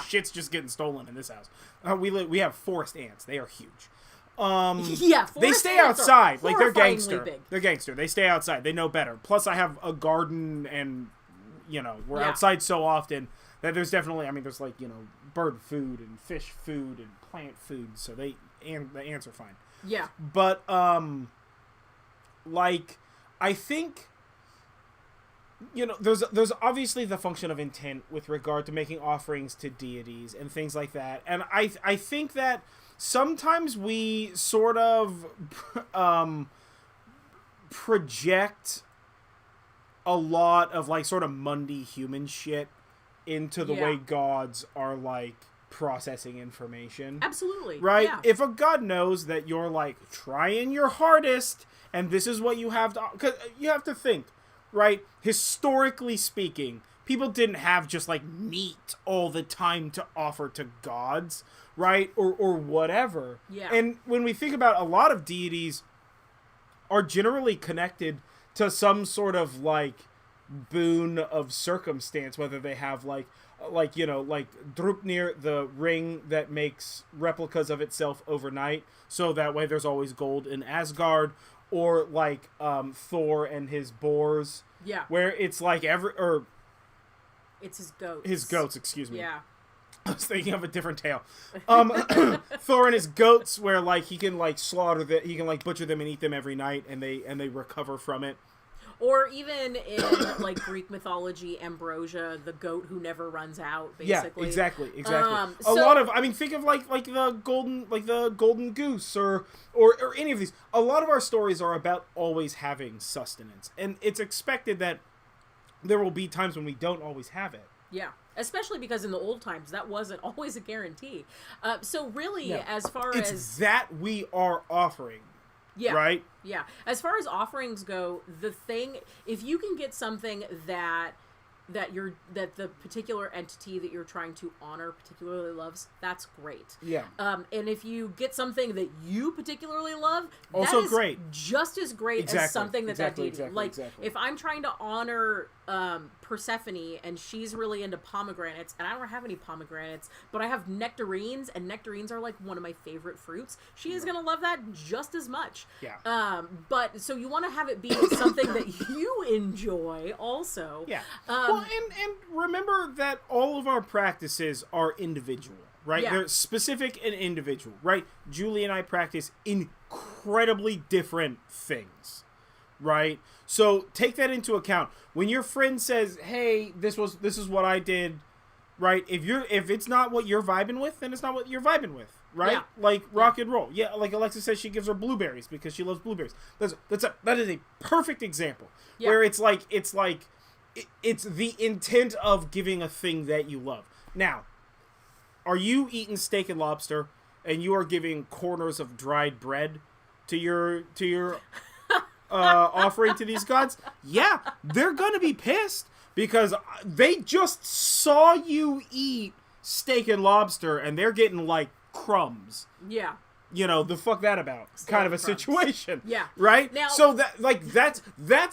shit's just getting stolen in this house. We have forest ants. They are huge. They stay outside. Like they're gangster. Big. They're gangster. They stay outside. They know better. Plus, I have a garden, and you know we're outside so often that there's definitely. I mean, there's like bird food and fish food and plant food. So the ants are fine. Yeah. But like. I think, there's obviously the function of intent with regard to making offerings to deities and things like that. And I think that sometimes we sort of project a lot of, like, sort of mundy human shit into the way gods are, like, processing information. Absolutely. Right? Yeah. If a god knows that you're, like, trying your hardest and this is what you have to... Because you have to think, right? Historically speaking, people didn't have just, like, meat all the time to offer to gods, right? Or whatever. Yeah. And when we think about a lot of deities are generally connected to some sort of, like, boon of circumstance, whether they have, like, like, you know, like Drupnir, the ring that makes replicas of itself overnight, so that way there's always gold in Asgard, or like Thor and his boars, where it's like it's his goats. His goats, excuse me. Yeah. I was thinking of a different tale. Thor and his goats, where like he can like he can like butcher them and eat them every night, and they recover from it. Or even in like Greek mythology, Ambrosia, the goat who never runs out. Basically, yeah, exactly. A lot of, I mean, think of like the golden goose, or any of these. A lot of our stories are about always having sustenance, and it's expected that there will be times when we don't always have it. Yeah. Especially because in the old times, that wasn't always a guarantee. So really, as far as that we are offering. Yeah. Right? Yeah. As far as offerings go, if you can get something that the particular entity that you're trying to honor particularly loves, that's great. Yeah. And if you get something that you particularly love, also that is great. Just as great as something that deity. If I'm trying to honor Persephone and she's really into pomegranates, and I don't have any pomegranates, but I have nectarines, and nectarines are like one of my favorite fruits, she is going to love that just as much. Yeah. But so you want to have it be something that you enjoy also. Yeah. Well, and remember that all of our practices are individual, right? Yeah. They're specific and individual, right? Julie and I practice incredibly different things, right? So take that into account. When your friend says, "Hey, this is what I did," right? If it's not what you're vibing with, then it's not what you're vibing with, right? Yeah. Like rock and roll. Yeah, like Alexa says she gives her blueberries because she loves blueberries. That is a perfect example where it's the intent of giving a thing that you love. Now, are you eating steak and lobster and you are giving corners of dried bread to your offering to these gods? Yeah, they're gonna be pissed because they just saw you eat steak and lobster and they're getting like crumbs. Yeah. You know, the fuck that about kind of a situation. Yeah. Right? Now, so that's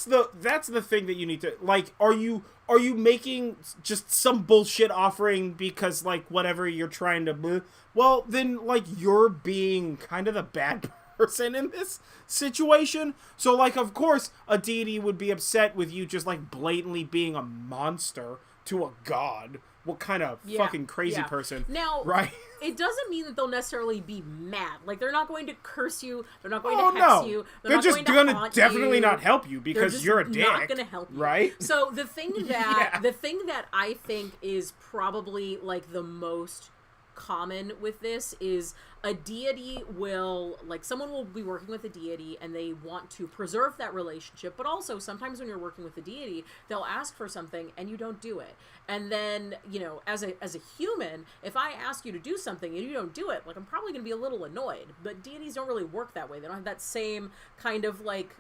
the thing that you need to, like, are you making just some bullshit offering because like whatever you're trying to, well, then like you're being kind of the bad person in this situation. So like, of course a deity would be upset with you just like blatantly being a monster to a god. What kind of fucking crazy person? Now, right? It doesn't mean that they'll necessarily be mad. Like, they're not going to curse you. They're not going to hex you. They're just going to definitely not help you because you're a dick. They're not going to help you. Right? So the thing that I think is probably like the most common with this is a deity will, like, someone will be working with a deity and they want to preserve that relationship, but also sometimes when you're working with a deity, they'll ask for something and you don't do it. And then, you know, as a human, if I ask you to do something and you don't do it, like, I'm probably going to be a little annoyed. But deities don't really work that way. They don't have that same kind of like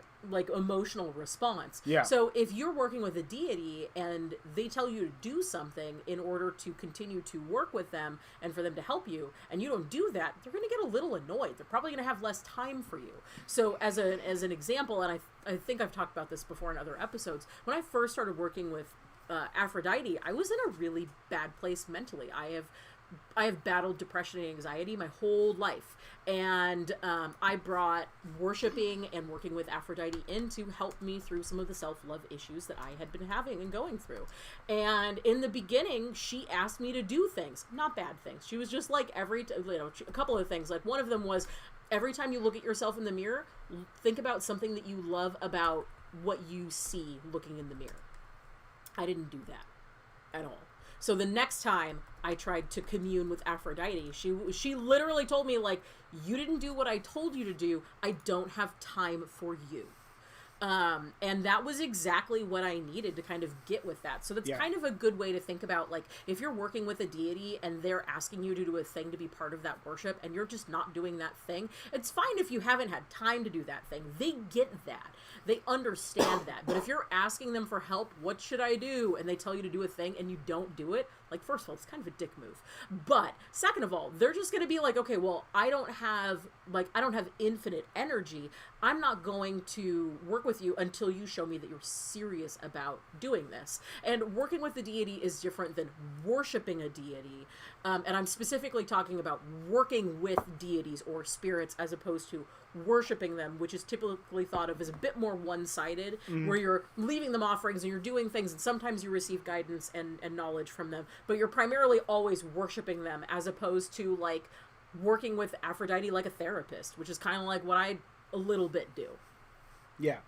emotional response. Yeah. So if you're working with a deity and they tell you to do something in order to continue to work with them and for them to help you, and you don't do that, they're going to get a little annoyed. They're probably going to have less time for you. So as an example, and I think I've talked about this before in other episodes, when I first started working with Aphrodite, I was in a really bad place mentally. I have battled depression and anxiety my whole life. And I brought worshiping and working with Aphrodite in to help me through some of the self-love issues that I had been having and going through. And in the beginning, she asked me to do things, not bad things. She was just like a couple of things. Like one of them was, every time you look at yourself in the mirror, think about something that you love about what you see looking in the mirror. I didn't do that at all. So the next time I tried to commune with Aphrodite, she literally told me, like, you didn't do what I told you to do. I don't have time for you. And that was exactly what I needed to kind of get with that. So that's kind of a good way to think about, like, if you're working with a deity and they're asking you to do a thing to be part of that worship and you're just not doing that thing, it's fine if you haven't had time to do that thing. They get that. They understand that. But if you're asking them for help, what should I do? And they tell you to do a thing and you don't do it, like, first of all, it's kind of a dick move. But second of all, they're just going to be like, okay, well, I don't have infinite energy. I'm not going to work with with you until you show me that you're serious about doing this. And working with the deity is different than worshiping a deity. And I'm specifically talking about working with deities or spirits as opposed to worshiping them, which is typically thought of as a bit more one-sided, where you're leaving them offerings and you're doing things, and sometimes you receive guidance and knowledge from them, but you're primarily always worshiping them, as opposed to like working with Aphrodite like a therapist, which is kind of like what I a little bit do. Yeah.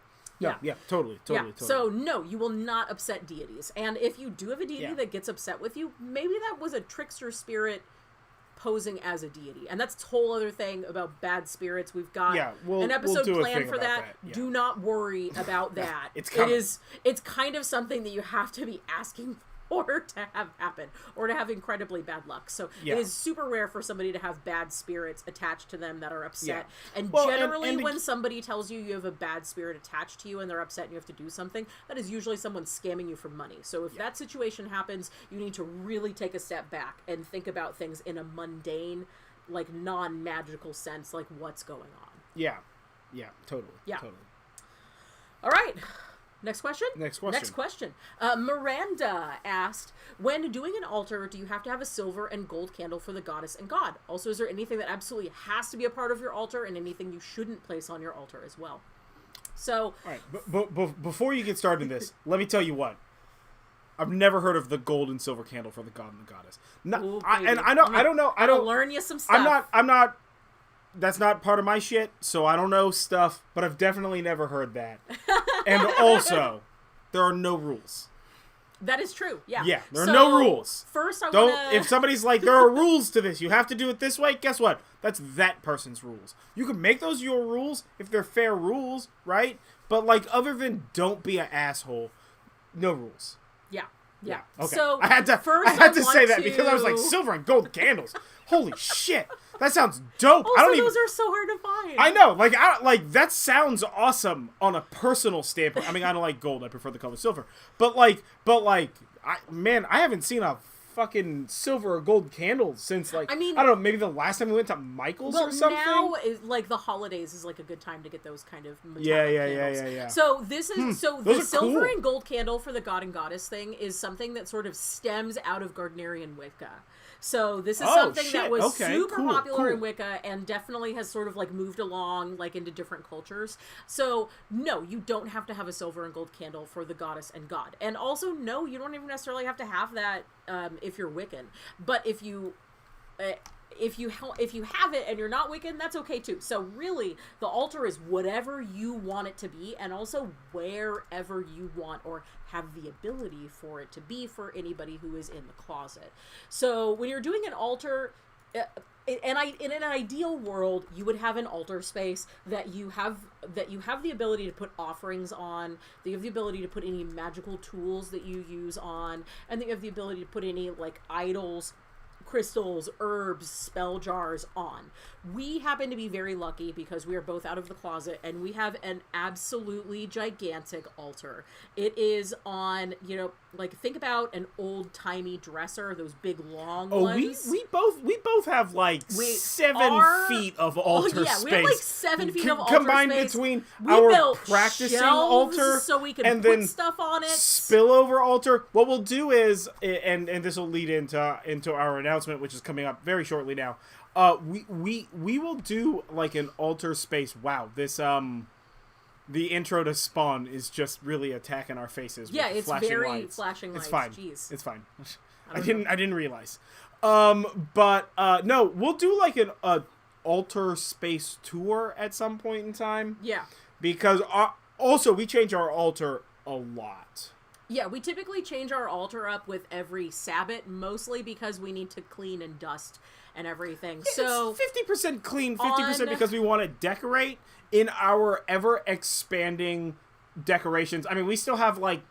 No, yeah, totally. So, no, you will not upset deities. And if you do have a deity that gets upset with you, maybe that was a trickster spirit posing as a deity. And that's a whole other thing about bad spirits. We've got an episode planned for that. Yeah. Do not worry about that. It's kind of something that you have to be asking for to have happen, or to have incredibly bad luck. So it is super rare for somebody to have bad spirits attached to them that are upset. And generally when somebody tells you you have a bad spirit attached to you and they're upset and you have to do something, that is usually someone scamming you for money. So if that situation happens, you need to really take a step back and think about things in a mundane, like non-magical sense, like what's going on. Yeah, totally. All right. Next question? Next question. Miranda asked, when doing an altar, do you have to have a silver and gold candle for the goddess and god? Also, is there anything that absolutely has to be a part of your altar and anything you shouldn't place on your altar as well? So... All right, before you get started in this, let me tell you what. I've never heard of the gold and silver candle for the god and the goddess. I'll learn you some stuff. I'm not... That's not part of my shit, so I don't know stuff, but I've definitely never heard that. And also, there are no rules. That is true, yeah. Yeah, there are no rules. First, If somebody's like, there are rules to this, you have to do it this way, guess what? That's that person's rules. You can make those your rules if they're fair rules, right? But, like, other than don't be an asshole, no rules. Yeah. Okay. So I had to say that because I was like, silver and gold candles. Holy shit. That sounds dope. Also, those are so hard to find. I know. Like, that sounds awesome on a personal standpoint. I mean, I don't like gold. I prefer the color silver. But I haven't seen a fucking silver or gold candle since, like, I don't know, maybe the last time we went to Michael's or something. Well, now, like, the holidays is, like, a good time to get those kind of metallic candles. Yeah. So this is, the silver cool. and gold candle for the god and goddess thing is something that sort of stems out of Gardnerian Wicca. So this is something that was super popular in Wicca and definitely has sort of like moved along like into different cultures. So no, you don't have to have a silver and gold candle for the goddess and god. And also no, you don't even necessarily have to have that if you're Wiccan. But if you have it and you're not Wiccan, that's okay too. So really, the altar is whatever you want it to be, and also wherever you want or have the ability for it to be for anybody who is in the closet. So when you're doing an altar, in an ideal world, you would have an altar space that you have the ability to put offerings on, that you have the ability to put any magical tools that you use on, and that you have the ability to put any like idols, crystals, herbs, spell jars on. We happen to be very lucky because we are both out of the closet and we have an absolutely gigantic altar. It is on, like, think about an old-timey dresser, those big long ones. We both have like 7 feet of altar space. We have like 7 feet of altar combined space. Between we our practicing altar so we can and put then stuff on it. Spillover altar. What we'll do is, and this will lead into our announcement, which is coming up very shortly now. We will do like an altar space. Wow, this the intro to Spawn is just really attacking our faces. Yeah, with it's flashing very lights. flashing lights. It's fine. Jeez. It's fine. I didn't realize. No, we'll do like an altar space tour at some point in time. Yeah. Because also we change our altar a lot. Yeah, we typically change our altar up with every Sabbath, mostly because we need to clean and dust and everything. Yeah, so it's 50% clean, 50% because we want to decorate in our ever-expanding decorations. I mean, we still have like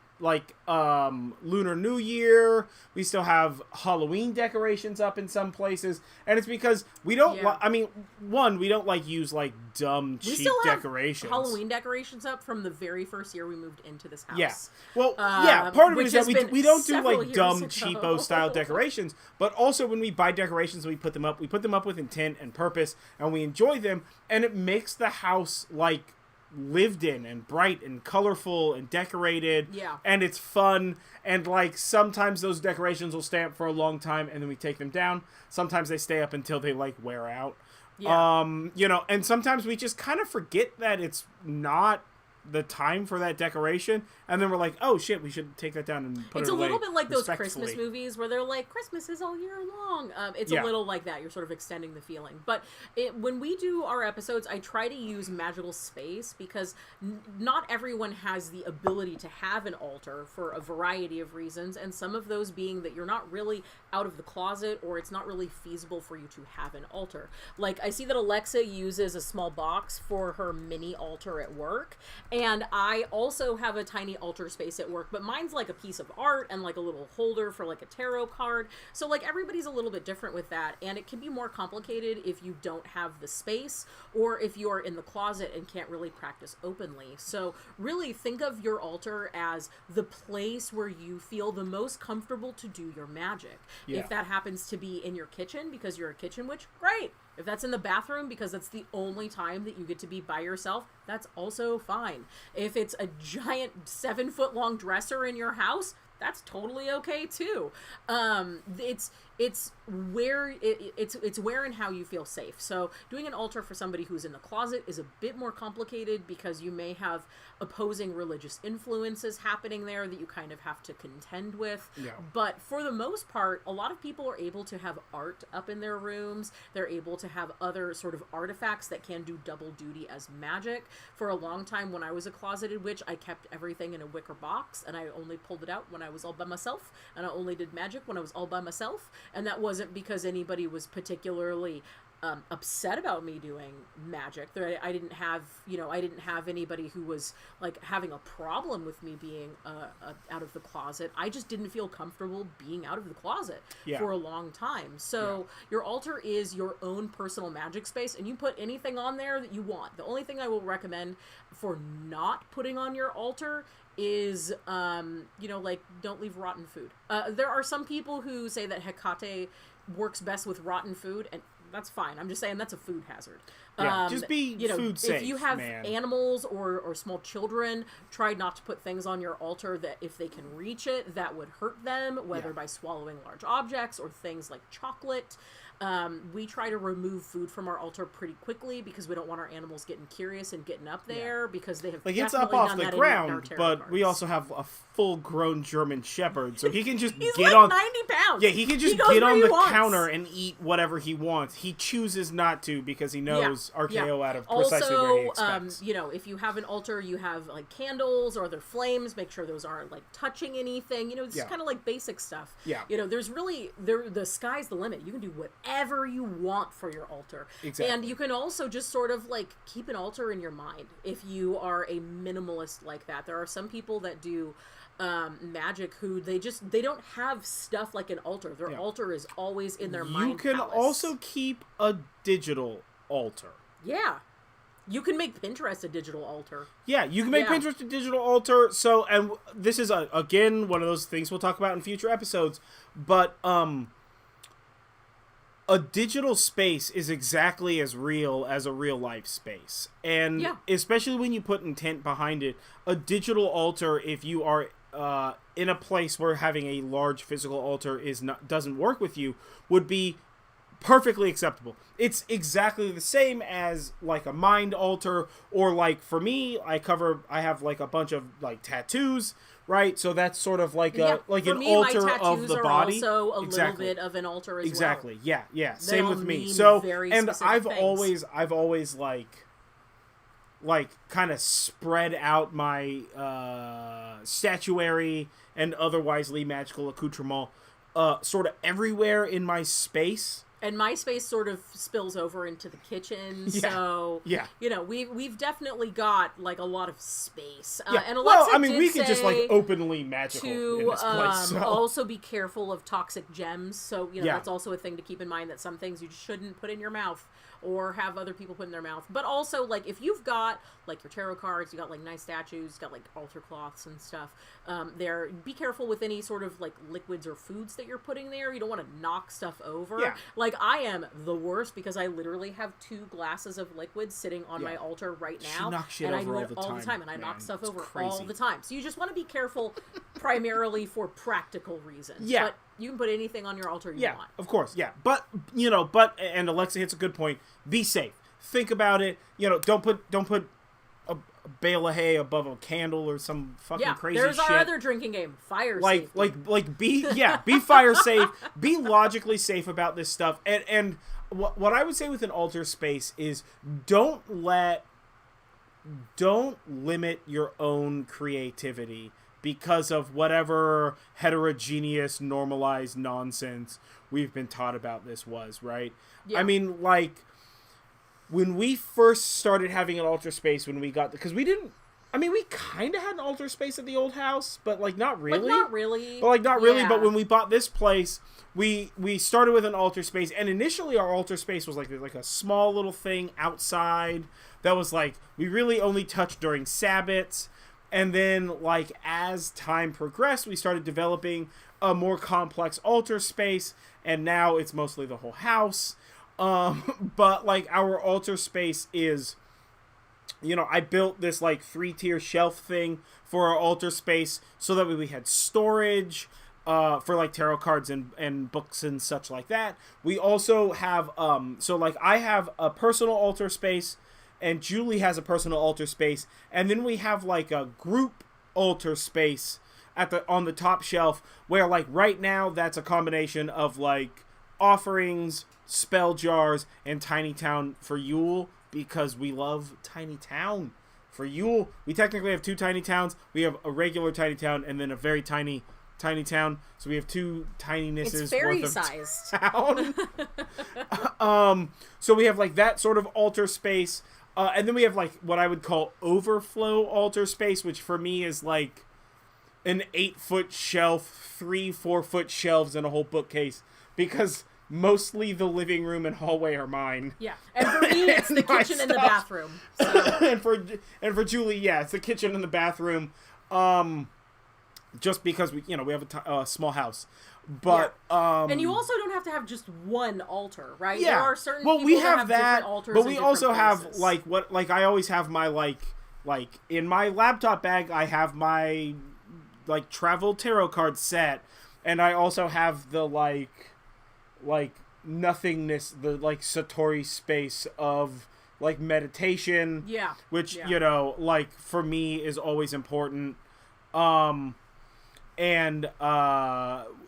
Lunar New Year. We still have Halloween decorations up in some places, and it's because we don't. We don't like use like dumb cheap decorations. Halloween decorations up from the very first year we moved into this house. Yeah, well, part of it is that we don't do like dumb cheapo style decorations, but also when we buy decorations, we put them up with intent and purpose, and we enjoy them, and it makes the house like lived in and bright and colorful and decorated. Yeah. And it's fun. And, like, sometimes those decorations will stay up for a long time and then we take them down. Sometimes they stay up until they, like, wear out. Yeah. You know, and sometimes we just kind of forget that it's not the time for that decoration, and then we're like, oh shit, we should take that down and put it away. It's a little bit like those Christmas movies where they're like, Christmas is all year long. It's a little like that. You're sort of extending the feeling. But when we do our episodes, I try to use magical space because not everyone has the ability to have an altar for a variety of reasons, and some of those being that you're not really out of the closet, or it's not really feasible for you to have an altar. Like, I see that Alexa uses a small box for her mini altar at work, and I also have a tiny altar space at work, but mine's like a piece of art and like a little holder for like a tarot card. So like everybody's a little bit different with that, and it can be more complicated if you don't have the space or if you're in the closet and can't really practice openly. So really think of your altar as the place where you feel the most comfortable to do your magic. Yeah. If that happens to be in your kitchen because you're a kitchen witch, great. If that's in the bathroom because that's the only time that you get to be by yourself, that's also fine. If it's a giant 7-foot-long dresser in your house, that's totally okay too. It's where it's where and how you feel safe. So doing an altar for somebody who's in the closet is a bit more complicated because you may have opposing religious influences happening there that you kind of have to contend with. Yeah. But for the most part, a lot of people are able to have art up in their rooms. They're able to have other sort of artifacts that can do double duty as magic. For a long time when I was a closeted witch, I kept everything in a wicker box, and I only pulled it out when I was all by myself, and I only did magic when I was all by myself. And that wasn't because anybody was particularly upset about me doing magic. I didn't have anybody who was like having a problem with me being out of the closet. I just didn't feel comfortable being out of the closet for a long time. So your altar is your own personal magic space, and you put anything on there that you want. The only thing I will recommend for not putting on your altar is, like, don't leave rotten food. There are some people who say that Hecate works best with rotten food, and that's fine. I'm just saying that's a food hazard. Yeah, just be food safe, if you have man. animals or small children, try not to put things on your altar that if they can reach it, that would hurt them, whether by swallowing large objects or things like chocolate. We try to remove food from our altar pretty quickly because we don't want our animals getting curious and getting up there because they have it's up off the ground, but we also have a full-grown German Shepherd, so he can just He's get like on 90 pounds. Yeah, he can just get on the counter and eat whatever he wants. He chooses not to because he knows RKO out of precisely where he expects. If you have an altar, you have like candles or other flames. Make sure those aren't like touching anything. It's kind of like basic stuff. Yeah. There's really the sky's the limit. You can do whatever you want for your altar. Exactly. And you can also just sort of like keep an altar in your mind if you are a minimalist like that. There are some people that do magic who they don't have stuff like an altar. Their altar is always in their mind. You can also keep a digital altar. Yeah. You can make Pinterest a digital altar. Yeah, you can make Pinterest a digital altar. So, and this is, again, one of those things we'll talk about in future episodes. But, a digital space is exactly as real as a real-life space. And especially when you put intent behind it, a digital altar, if you are in a place where having a large physical altar doesn't work with you, would be perfectly acceptable. It's exactly the same as like a mind altar, or like for me, I have like a bunch of like tattoos, right? So that's sort of like an altar of the body. Also a little bit of an altar as well. Exactly. Yeah. Same with me. So, and I've always like kind of spread out my statuary and otherwisely magical accoutrement sort of everywhere in my space. And my space sort of spills over into the kitchen, so we've definitely got like a lot of space. And Alexa we can just like openly magical in this place. So. Also be careful of toxic gems. So that's also a thing to keep in mind, that some things you just shouldn't put in your mouth or have other people put in their mouth. But also, like, if you've got, like, your tarot cards, you got, like, nice statues, you got, like, altar cloths and stuff, be careful with any sort of, like, liquids or foods that you're putting there. You don't want to knock stuff over. Yeah. Like, I am the worst because I literally have 2 glasses of liquid sitting on my altar right now. She knocks shit and over I do it all the time. And I knock stuff over crazy. all the time. So you just want to be careful primarily for practical reasons. Yeah. But you can put anything on your altar you want. Of course, yeah. But, and Alexa hits a good point, be safe. Think about it. Don't put a bale of hay above a candle or some fucking crazy shit. There's our other drinking game, fire safe. Be fire safe. Be logically safe about this stuff. And what I would say with an altar space is don't limit your own creativity because of whatever heterogeneous, normalized nonsense we've been taught about this was, right? Yeah. I mean, like, when we first started having an altar space, because we kind of had an altar space at the old house, but, like, not really. But when we bought this place, we started with an altar space, and initially our altar space was, like a small little thing outside that was, like, we really only touched during Sabbats. And then, like, as time progressed, we started developing a more complex altar space, and now it's mostly the whole house. But, like, our altar space is, I built this, like, 3-tier shelf thing for our altar space so that we had storage for, like, tarot cards and books and such like that. We also have, I have a personal altar space, and Julie has a personal altar space, and then we have, like, a group altar space on the top shelf where, like, right now that's a combination of, like, offerings, spell jars, and Tiny Town for Yule, because we love Tiny Town. For Yule, we technically have 2 Tiny Towns. We have a regular Tiny Town and then a very tiny Town. So we have 2 tininesses worth of sized town. So we have, like, that sort of altar space. And then we have, like, what I would call overflow altar space, which for me is, like, an 8-foot shelf, 4-foot shelves, and a whole bookcase. Because mostly the living room and hallway are mine. Yeah. And for me, it's the kitchen and the bathroom. So. and for Julie, yeah, it's the kitchen and the bathroom. Just because we have a small house. But and you also don't have to have just one altar, right? Yeah. There are certain people we have that, altars, but we also places. have I always have my like in my laptop bag I have my, like, travel tarot card set, and I also have the like nothingness, the, like, Satori space of, like, meditation. Yeah. Which like, for me is always important. And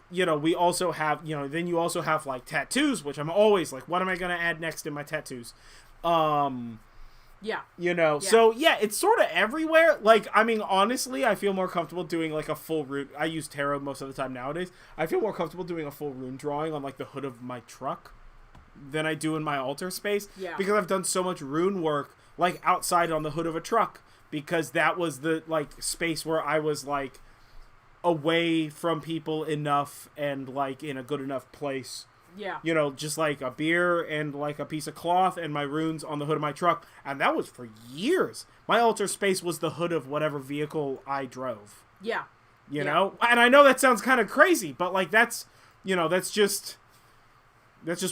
we also have, then you also have, like, tattoos, which I'm always like, what am I going to add next in my tattoos? Yeah. So, yeah, it's sort of everywhere. Like, I mean, honestly, I feel more comfortable doing, like, a full rune. I use tarot most of the time nowadays. I feel more comfortable doing a full rune drawing on, like, the hood of my truck than I do in my altar space. Yeah. Because I've done so much rune work, like, outside on the hood of a truck. Because that was the, like, space where I was, like, away from people enough and, like, in a good enough place. Yeah. Just, like, a beer and, like, a piece of cloth and my runes on the hood of my truck. And that was for years. My altar space was the hood of whatever vehicle I drove. Yeah. You know? And I know that sounds kind of crazy, but, like, that's just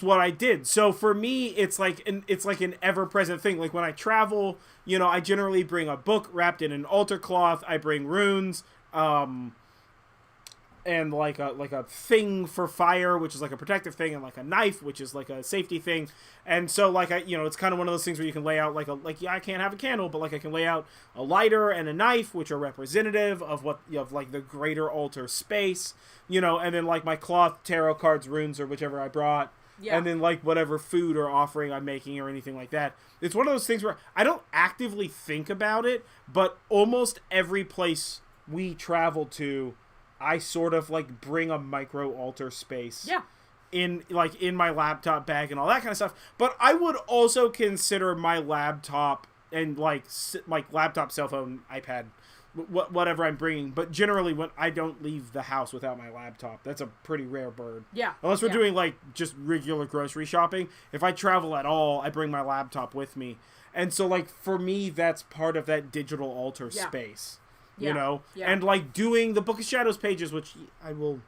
what I did. So for me, it's like an ever-present thing. Like, when I travel, I generally bring a book wrapped in an altar cloth. I bring runes, and like a thing for fire, which is like a protective thing, and like a knife, which is like a safety thing. And so, like, it's kind of one of those things where you can lay out I can't have a candle, but, like, I can lay out a lighter and a knife, which are representative of like the greater altar space, and then, like, my cloth, tarot cards, runes, or whichever I brought. Yeah. And then, like, whatever food or offering I'm making or anything like that. It's one of those things where I don't actively think about it, but almost every place we travel to, I sort of, like, bring a micro altar space. Yeah. In my laptop bag and all that kind of stuff. But I would also consider my laptop and, like laptop, cell phone, iPad, whatever I'm bringing. But generally, when I don't leave the house without my laptop, that's a pretty rare bird. Yeah. Unless we're doing like just regular grocery shopping. If I travel at all, I bring my laptop with me. And so like for me, that's part of that digital altar space. Yeah. You know? Yeah. And like doing the Book of Shadows pages, which I'm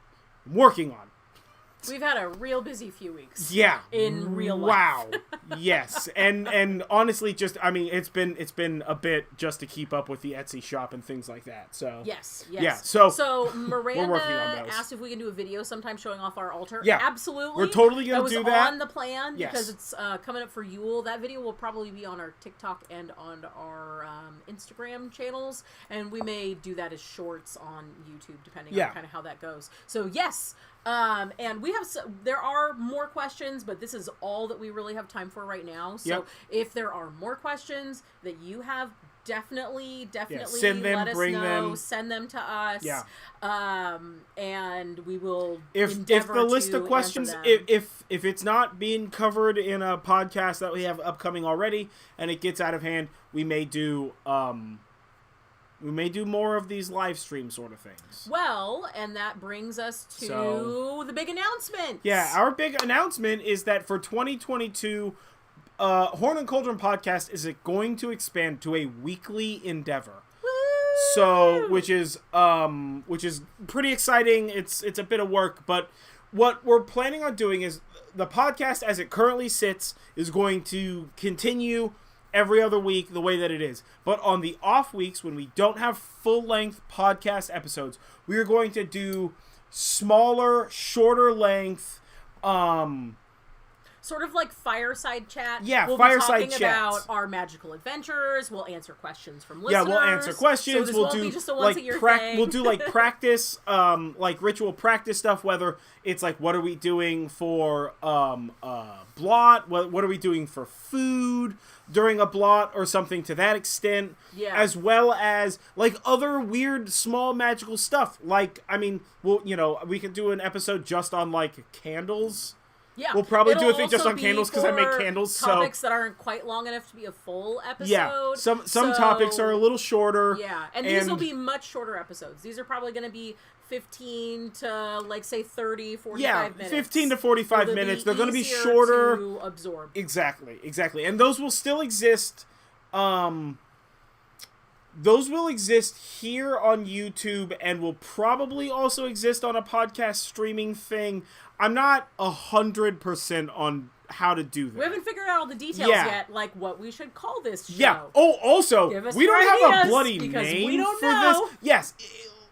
working on. We've had a real busy few weeks. Yeah. In real life. Wow. Yes. And honestly, just, I mean, it's been a bit just to keep up with the Etsy shop and things like that. So. Yes. Yeah. So Miranda asked if we can do a video sometime showing off our altar. Yeah. Absolutely. We're totally going to do that. That was on the plan yes. because it's coming up for Yule. That video will probably be on our TikTok and on our Instagram channels. And we may do that as shorts on YouTube, depending on kind of how that goes. So yes. And we have, there are more questions, but this is all that we really have time for right now. So if there are more questions that you have, definitely send them, let us bring know. Them. Send them to us. Yeah. And we will if the list of questions, if it's not being covered in a podcast that we have upcoming already and it gets out of hand, we may do more of these live stream sort of things. Well, and that brings us to the big announcement. Yeah, our big announcement is that for 2022, Horn and Cauldron Podcast is going to expand to a weekly endeavor. Woo! So, which is pretty exciting. It's a bit of work, but what we're planning on doing is the podcast as it currently sits is going to continue every other week the way that it is. But on the off weeks when we don't have full-length podcast episodes, we are going to do smaller, shorter length sort of like fireside chat. Yeah, we'll fireside be talking chats. about our magical adventures. We'll answer questions from listeners. Yeah, we'll answer questions. So this we'll won't do be just a once a year thing. We'll do like practice, like ritual practice stuff. Whether it's like what are we doing for blot? What are we doing for food during a blot or something to that extent? Yeah. As well as like other weird small magical stuff. Like we could do an episode just on like candles. Yeah, we'll probably do a thing just on candles because I make candles. Topics that aren't quite long enough to be a full episode. Yeah, some topics are a little shorter. Yeah, and these will be much shorter episodes. These are probably going to be 15 to like say 30, 45 minutes. 15 to 45 minutes. They're going to be shorter to absorb. Exactly, and those will still exist. Those will exist here on YouTube and will probably also exist on a podcast streaming thing. I'm not 100% on how to do that. We haven't figured out all the details yet, like what we should call this show. Yeah. Oh, also, we don't have a bloody name we don't know. This. Yes,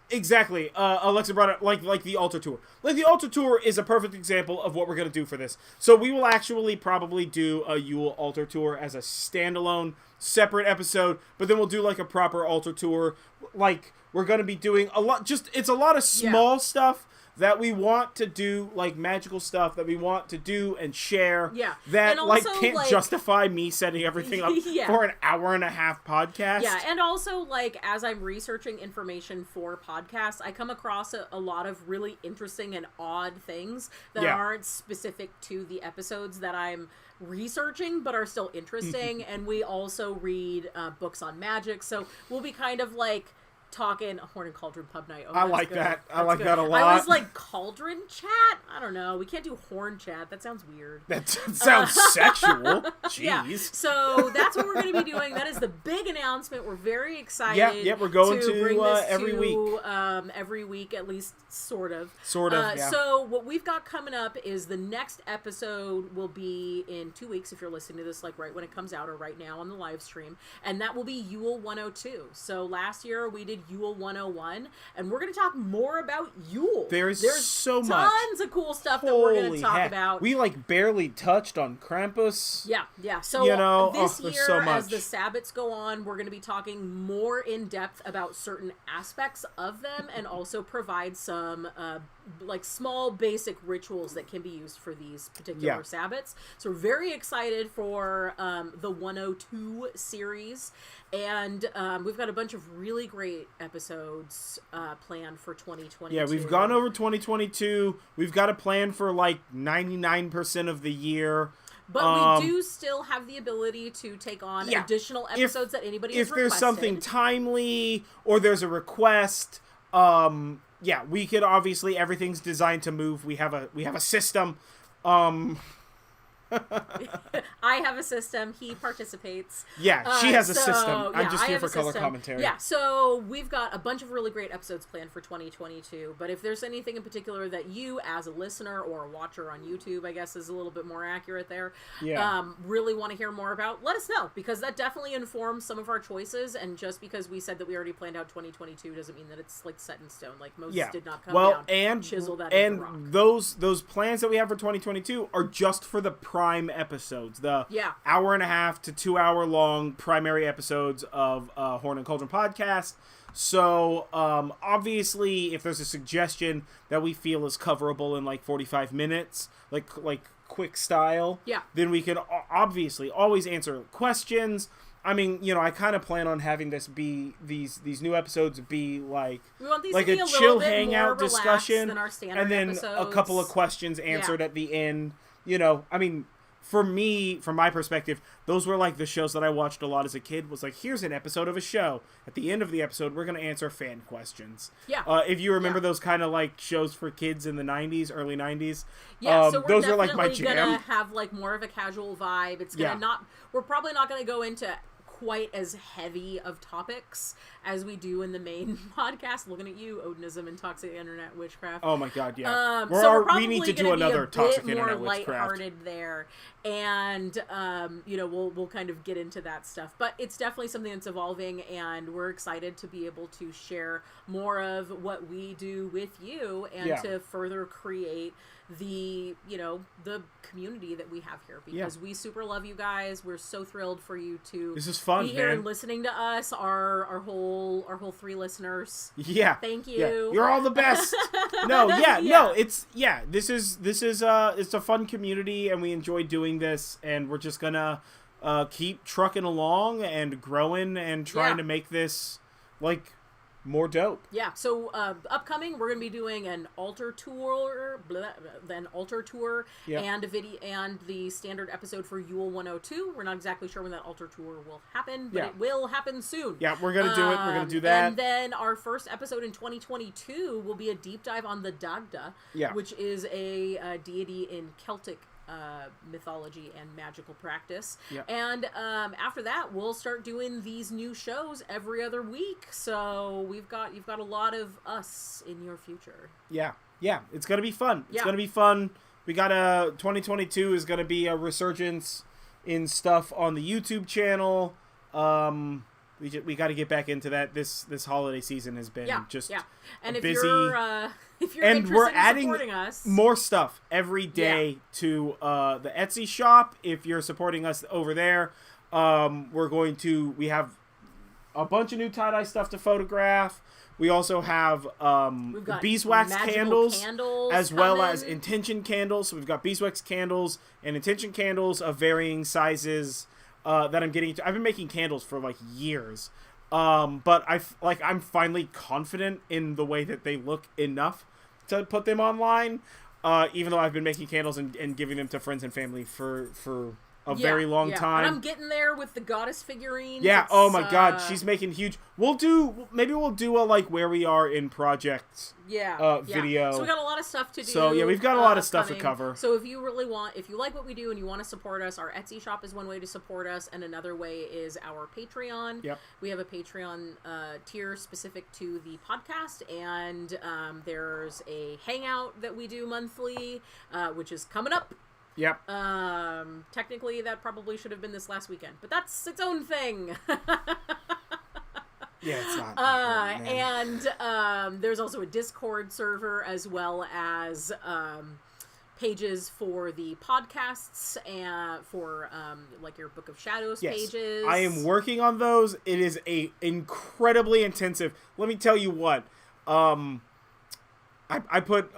exactly. Alexa brought it like the altar tour. Like the altar tour is a perfect example of what we're going to do for this. So we will actually probably do a Yule altar tour as a standalone, separate episode, but then we'll do like a proper altar tour. Like we're going to be doing a lot. It's a lot of small stuff that we want to do, like magical stuff that we want to do and share. Yeah. That and also, can't justify me setting everything up for an hour and a half podcast. Yeah, and also like as I'm researching information for podcasts, I come across a lot of really interesting and odd things that aren't specific to the episodes that I'm researching but are still interesting. And we also read books on magic, so we'll be kind of like talking Horn and Cauldron pub night. I like that. I like that a lot. I was like cauldron chat. I don't know. We can't do horn chat. That sounds weird. That sounds sexual. Jeez. Yeah. So that's what we're going to be doing. That is the big announcement. We're very excited. Yeah. We're going to bring this every week. Every week, at least, sort of. Yeah. So what we've got coming up is the next episode will be in 2 weeks. If you're listening to this, like right when it comes out or right now on the live stream, and that will be Yule 102. So last year we did Yule 101, and we're going to talk more about Yule. There's so much. Tons of cool stuff that we're going to talk about. We like barely touched on Krampus. Yeah. So this year, so much. as the Sabbats go on, we're going to be talking more in depth about certain aspects of them, and also provide some like small basic rituals that can be used for these particular Sabbats. So we're very excited for the 102 series. And we've got a bunch of really great episodes planned for 2022. Yeah, we've gone over 2022. We've got a plan for like 99% of the year. But we do still have the ability to take on additional episodes that anybody has requested. If there's something timely or there's a request, we could obviously, everything's designed to move. We have a system. I have a system. He participates. Yeah, she has a system. I'm just here for color commentary. Yeah, so we've got a bunch of really great episodes planned for 2022. But if there's anything in particular that you, as a listener or a watcher on YouTube, I guess is a little bit more accurate there, really want to hear more about, let us know. Because that definitely informs some of our choices. And just because we said that we already planned out 2022 doesn't mean that it's like set in stone. Like Moses did not come down and chisel that into rock. those plans that we have for 2022 are just for the prime episodes, the hour and a half to 2 hour long primary episodes of Horn and Cauldron Podcast. So obviously, if there's a suggestion that we feel is coverable in like 45 minutes, like quick style, then we can obviously always answer questions. I mean, I kind of plan on having this be these new episodes be like a chill hangout discussion, and then episodes. A couple of questions answered at the end. I mean, for me, from my perspective, those were like the shows that I watched a lot as a kid. Was like, here's an episode of a show. At the end of the episode, we're going to answer fan questions. Yeah. If you remember those kind of like shows for kids in the 90s, early 90s. Yeah, so we're those definitely are like my jam. going to have like more of a casual vibe. It's going to we're probably not going to go into quite as heavy of topics as we do in the main podcast. Looking at you, Odinism and Toxic Internet Witchcraft. Oh my god, we need to do another Toxic Internet more Witchcraft. lighthearted there, and we'll kind of get into that stuff. But it's definitely something that's evolving, and we're excited to be able to share more of what we do with you, and to further create the community that we have here, because we super love you guys. We're so thrilled for you to this is fun, be here man. and listening to us, our whole 3 listeners. Thank you. Yeah. You're all the best. No, it's it's a fun community, and we enjoy doing this, and we're just gonna keep trucking along and growing and trying to make this like more dope. Yeah, so upcoming, we're going to be doing an altar tour, and a video, and the standard episode for Yule 102. We're not exactly sure when that altar tour will happen, but it will happen soon. Yeah, we're going to do it. We're going to do that. And then our first episode in 2022 will be a deep dive on the Dagda, which is a deity in Celtic mythology and magical practice. And after that, we'll start doing these new shows every other week. So you've got a lot of us in your future. Yeah, it's gonna be fun. It's gonna be fun. We got 2022 is gonna be a resurgence in stuff on the YouTube channel. We got to get back into that. This holiday season has been and busy. If you're and interested we're in adding supporting us, more stuff every day to the Etsy shop. If you're supporting us over there, we have a bunch of new tie-dye stuff to photograph. We also have beeswax candles as well as intention candles. So we've got beeswax candles and intention candles of varying sizes that I'm getting into. I've been making candles for like years. But I'm finally confident in the way that they look enough to put them online. Even though I've been making candles and giving them to friends and family for a very long time. And I'm getting there with the goddess figurines. Yeah. Oh my god, she's making huge. We'll do a like where we are in projects. Video. So we got a lot of stuff to do. So we've got a lot of stuff to cover. So if you like what we do and you want to support us, our Etsy shop is one way to support us, and another way is our Patreon. Yep. We have a Patreon tier specific to the podcast, and there's a hangout that we do monthly, which is coming up. Yep. Technically, that probably should have been this last weekend, but that's its own thing. Yeah, it's not. And there's also a Discord server, as well as pages for the podcasts and for like your Book of Shadows pages. I am working on those. It is incredibly intensive. Let me tell you what. I put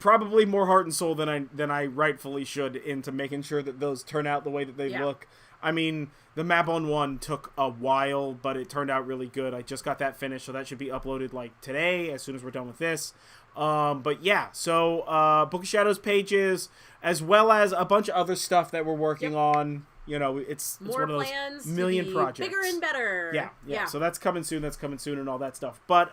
probably more heart and soul than I rightfully should into making sure that those turn out the way that they look. I mean, the Mabon one took a while, but it turned out really good. I just got that finished, so that should be uploaded like today, as soon as we're done with this. But yeah, so Book of Shadows pages, as well as a bunch of other stuff that we're working on. You know, it's one of those million projects. Bigger and better. Yeah. So that's coming soon. And all that stuff. But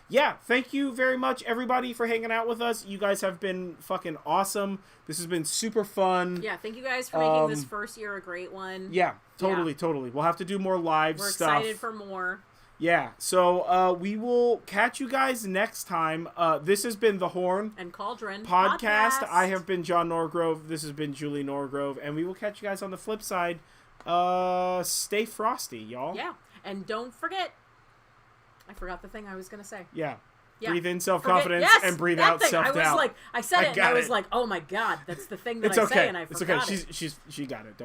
yeah, thank you very much, everybody, for hanging out with us. You guys have been fucking awesome. This has been super fun. Yeah, thank you guys for making this first year a great one. Yeah, totally. We'll have to do more live stuff. We're excited for more. Yeah, so we will catch you guys next time. This has been the Horn and Cauldron Podcast. I have been John Norgrove. This has been Julie Norgrove. And we will catch you guys on the flip side. Stay frosty, y'all. Yeah, and don't forget. I forgot the thing I was going to say. Yeah. Breathe in self-confidence and breathe out self-doubt. I was like, I said it and I was like, oh my God, that's the thing that I say and I forgot it. It's okay. She got it. Don't worry.